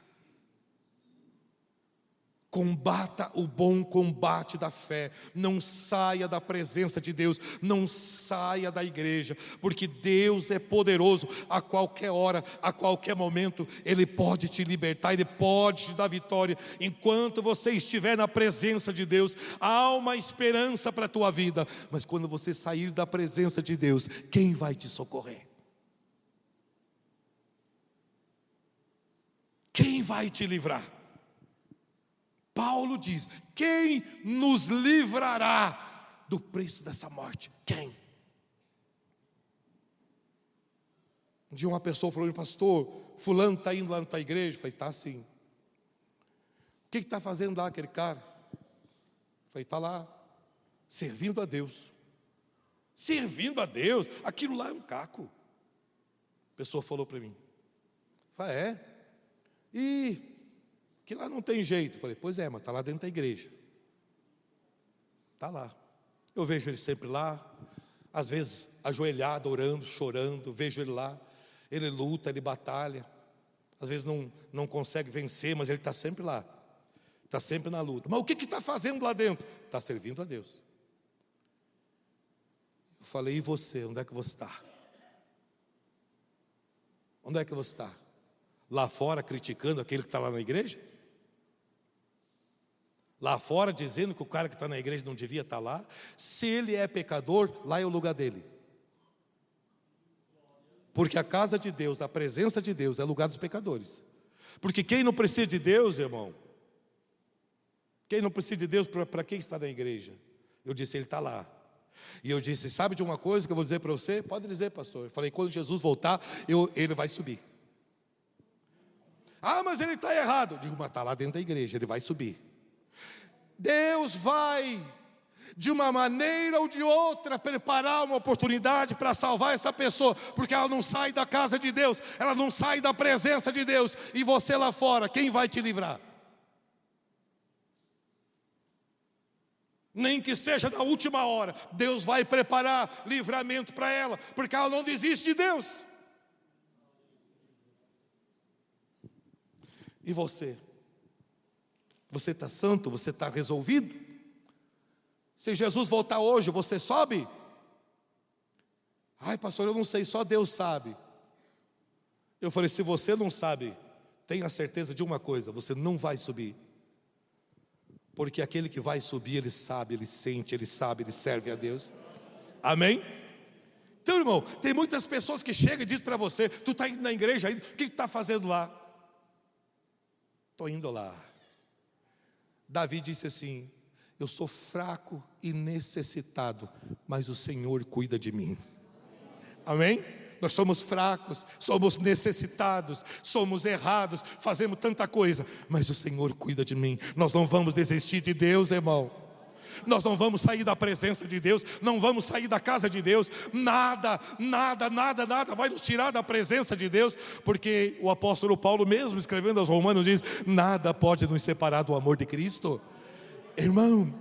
Combata o bom combate da fé. Não saia da presença de Deus, não saia da igreja, porque Deus é poderoso. A qualquer hora, a qualquer momento, Ele pode te libertar, Ele pode te dar vitória. Enquanto você estiver na presença de Deus, há uma esperança para a tua vida. Mas quando você sair da presença de Deus, quem vai te socorrer? Quem vai te livrar? Paulo diz: quem nos livrará do preço dessa morte? Quem? Um dia uma pessoa falou: pastor, fulano está indo lá na tua igreja? Eu falei: está sim. O que está fazendo lá aquele cara? Eu falei: está lá, servindo a Deus. Servindo a Deus? Aquilo lá é um caco. A pessoa falou para mim. Eu falei: é? E que lá não tem jeito. Eu falei: pois é, mas está lá dentro da igreja. Está lá. Eu vejo ele sempre lá, às vezes ajoelhado, orando, chorando. Vejo ele lá, ele luta, ele batalha. Às vezes não consegue vencer, mas ele está sempre lá. Está sempre na luta. Mas o que está fazendo lá dentro? Está servindo a Deus. Eu falei: e você, onde é que você está? Onde é que você está? Lá fora criticando aquele que está lá na igreja? Lá fora dizendo que o cara que está na igreja não devia estar lá? Se ele é pecador, lá é o lugar dele. Porque a casa de Deus, a presença de Deus é lugar dos pecadores. Porque quem não precisa de Deus, irmão, quem não precisa de Deus, para quem está na igreja? Eu disse: ele está lá. E eu disse: sabe de uma coisa que eu vou dizer para você? Pode dizer, pastor. Eu falei: quando Jesus voltar, ele vai subir. Ah, mas ele está errado. Eu digo: mas está lá dentro da igreja, ele vai subir. Deus vai, de uma maneira ou de outra, preparar uma oportunidade para salvar essa pessoa, porque ela não sai da casa de Deus, ela não sai da presença de Deus. E você lá fora, quem vai te livrar? Nem que seja na última hora, Deus vai preparar livramento para ela, porque ela não desiste de Deus. E você? Você está santo? Você está resolvido? Se Jesus voltar hoje, você sobe? Ai, pastor, eu não sei, só Deus sabe. Eu falei: se você não sabe, tenha certeza de uma coisa: você não vai subir. porque aquele que vai subir, ele sabe, ele sente, ele sabe, ele serve a Deus. Amém? Então, irmão, tem muitas pessoas que chegam e dizem para você: tu está indo na igreja ainda, o que tu está fazendo lá? Estou indo lá. Davi disse assim: eu sou fraco e necessitado, mas o Senhor cuida de mim. Amém? Nós somos fracos, somos necessitados, somos errados, fazemos tanta coisa, mas o Senhor cuida de mim. Nós não vamos desistir de Deus, irmão. Nós não vamos sair da presença de Deus, não vamos sair da casa de Deus. Nada vai nos tirar da presença de Deus, porque o apóstolo Paulo mesmo, escrevendo aos Romanos, diz: nada pode nos separar do amor de Cristo. Irmão,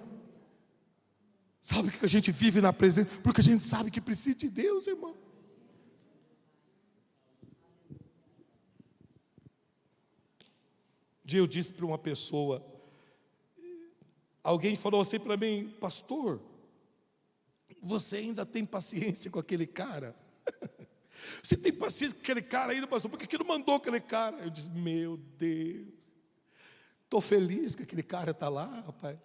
sabe que a gente vive na presença? Porque a gente sabe que precisa de Deus, irmão. Um dia eu disse para uma pessoa, alguém falou assim para mim: pastor, você ainda tem paciência com aquele cara? Você tem paciência com aquele cara ainda, pastor? Por que não mandou aquele cara? Eu disse: meu Deus, estou feliz que aquele cara está lá, rapaz.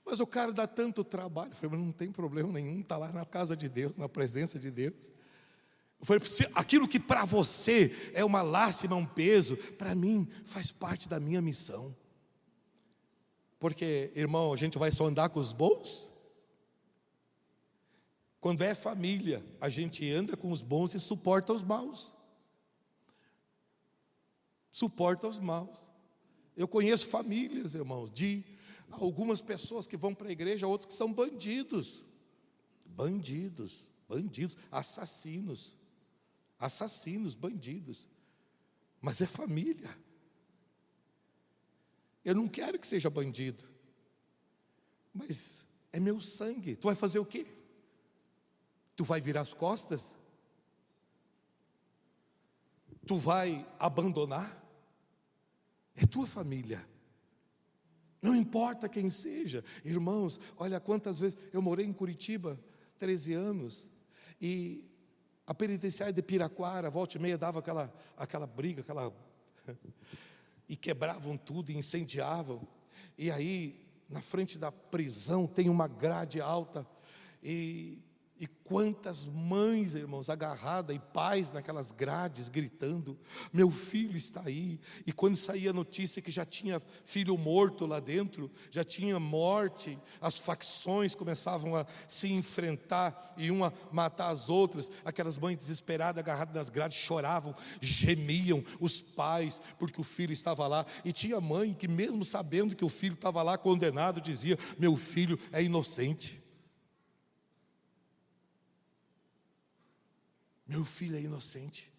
Mas o cara dá tanto trabalho. Eu falei: mas não tem problema nenhum, está lá na casa de Deus, na presença de Deus. Eu falei: aquilo que para você é uma lástima, um peso, para mim faz parte da minha missão. Porque, irmão, a gente vai só andar com os bons? Quando é família, a gente anda com os bons e suporta os maus. Suporta os maus. Eu conheço famílias, irmãos, de algumas pessoas que vão para a igreja, outros que são bandidos, assassinos, bandidos, mas é família. Eu não quero que seja bandido, mas é meu sangue. Tu vai fazer o quê? Tu vai virar as costas? Tu vai abandonar? É tua família. Não importa quem seja. Irmãos, olha quantas vezes eu morei em Curitiba 13 anos, e a penitenciária de Piraquara, volta e meia, dava aquela briga, e quebravam tudo, e incendiavam. E aí, na frente da prisão, tem uma grade alta, e quantas mães, irmãos, agarradas, e pais naquelas grades, gritando: meu filho está aí. E quando saía a notícia que já tinha filho morto lá dentro, já tinha morte, as facções começavam a se enfrentar, e uma matar as outras, aquelas mães desesperadas, agarradas nas grades, choravam, gemiam, os pais, porque o filho estava lá. E tinha mãe que, mesmo sabendo que o filho estava lá condenado, dizia: meu filho é inocente. Meu filho é inocente.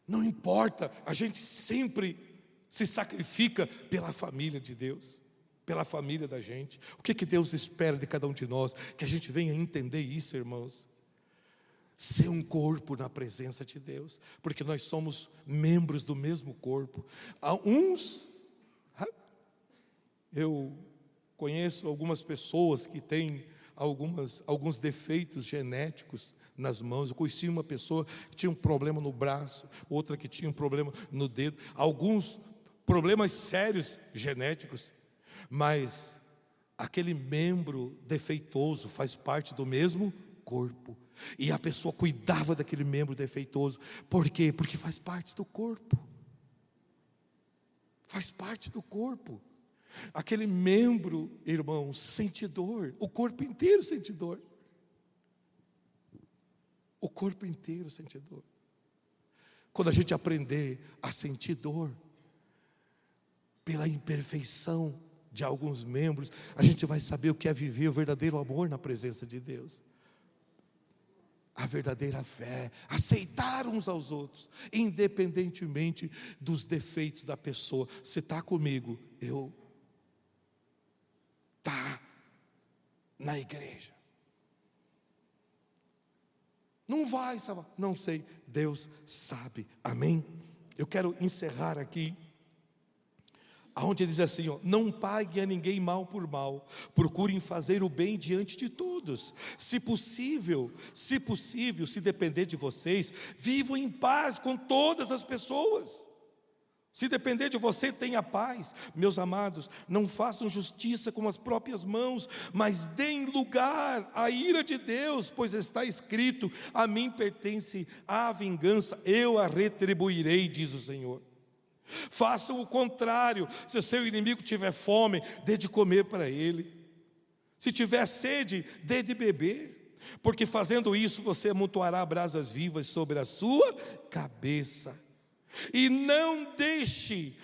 Não importa, a gente sempre se sacrifica pela família de Deus, pela família da gente. O que Deus espera de cada um de nós? Que a gente venha entender isso, irmãos. Ser um corpo na presença de Deus, porque nós somos membros do mesmo corpo. Eu conheço algumas pessoas que têm alguns defeitos genéticos nas mãos. Eu conheci uma pessoa que tinha um problema no braço, outra que tinha um problema no dedo, alguns problemas sérios genéticos, mas aquele membro defeituoso faz parte do mesmo corpo, e a pessoa cuidava daquele membro defeituoso. Por quê? Porque faz parte do corpo. Faz parte do corpo. Aquele membro, irmão, sente dor. O corpo inteiro sente dor. O corpo inteiro sente dor. Quando a gente aprender a sentir dor pela imperfeição de alguns membros, a gente vai saber o que é viver o verdadeiro amor na presença de Deus. A verdadeira fé, aceitar uns aos outros, independentemente dos defeitos da pessoa. Você está comigo? Está na igreja. Não vai, sabe? Não sei, Deus sabe. Amém? Eu quero encerrar aqui, aonde ele diz assim, não pague a ninguém mal por mal, procurem fazer o bem diante de todos. Se possível, se depender de vocês, vivam em paz com todas as pessoas. Se depender de você, tenha paz. Meus amados, não façam justiça com as próprias mãos, mas deem lugar à ira de Deus, pois está escrito: a mim pertence a vingança, eu a retribuirei, diz o Senhor. Façam o contrário. Se o seu inimigo tiver fome, dê de comer para ele. Se tiver sede, dê de beber, porque fazendo isso você amontoará brasas vivas sobre a sua cabeça. E não deixe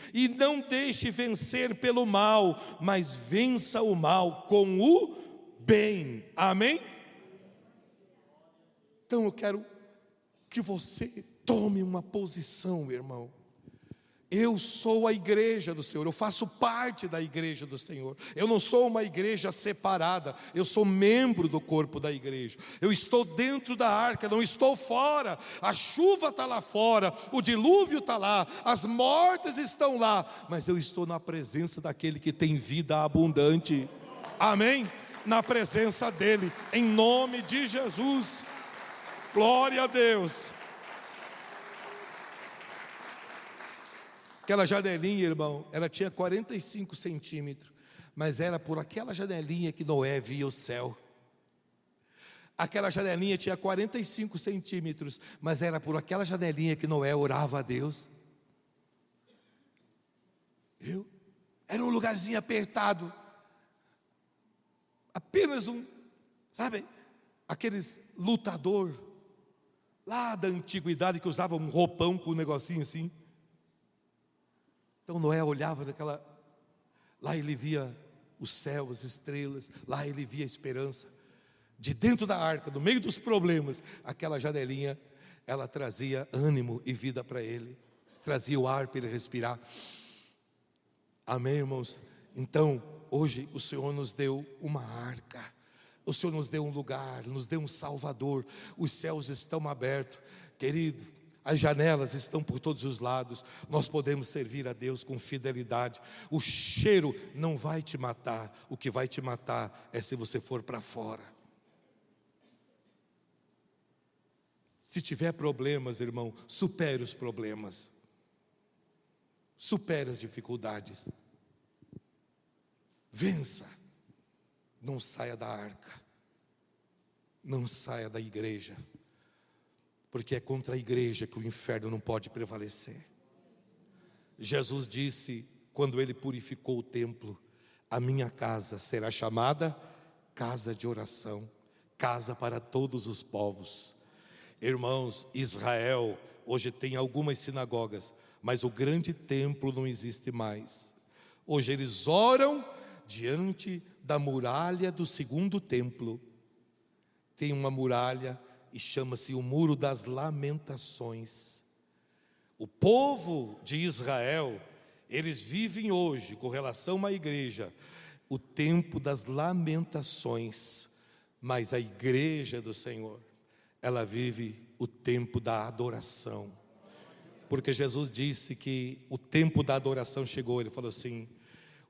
vencer pelo mal, mas vença o mal com o bem. Amém? Então eu quero que você tome uma posição, meu irmão. Eu sou a igreja do Senhor, eu faço parte da igreja do Senhor. Eu não sou uma igreja separada, eu sou membro do corpo da igreja. Eu estou dentro da arca, não estou fora. A chuva está lá fora, o dilúvio está lá, as mortes estão lá, mas eu estou na presença daquele que tem vida abundante. Amém? Na presença dele, em nome de Jesus. Glória a Deus. Aquela janelinha, irmão, ela tinha 45 centímetros, mas era por aquela janelinha que Noé via o céu. Aquela janelinha tinha 45 centímetros, mas era por aquela janelinha que Noé orava a Deus. Era um lugarzinho apertado, apenas sabe, aqueles lutador lá da antiguidade que usavam um roupão com um negocinho assim. Então Noé olhava lá ele via o céu, as estrelas, lá ele via a esperança. De dentro da arca, no meio dos problemas, aquela janelinha, ela trazia ânimo e vida para ele, trazia o ar para ele respirar. Amém, irmãos? Então, hoje o Senhor nos deu uma arca, o Senhor nos deu um lugar, nos deu um Salvador. Os céus estão abertos, querido. As janelas estão por todos os lados. Nós podemos servir a Deus com fidelidade. O cheiro não vai te matar. O que vai te matar é se você for para fora. Se tiver problemas, irmão, supere os problemas. Supere as dificuldades. Vença. Não saia da arca. Não saia da igreja. Porque é contra a igreja que o inferno não pode prevalecer. Jesus disse, quando ele purificou o templo: a minha casa será chamada casa de oração, casa para todos os povos. Irmãos, Israel hoje tem algumas sinagogas, mas o grande templo não existe mais. Hoje eles oram diante da muralha do segundo templo. Tem uma muralha e chama-se o Muro das Lamentações. O povo de Israel, eles vivem hoje, com relação à igreja, o tempo das lamentações. Mas a igreja do Senhor, ela vive o tempo da adoração. Porque Jesus disse que o tempo da adoração chegou. Ele falou assim: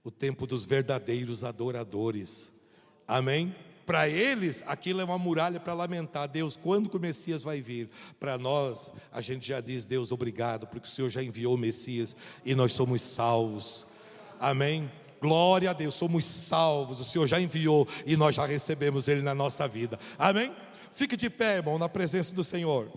o tempo dos verdadeiros adoradores. Amém? Para eles, aquilo é uma muralha para lamentar. Deus, quando que o Messias vai vir? Para nós, a gente já diz: Deus, obrigado, porque o Senhor já enviou o Messias e nós somos salvos. Amém? Glória a Deus, somos salvos. O Senhor já enviou e nós já recebemos Ele na nossa vida. Amém? Fique de pé, irmão, na presença do Senhor.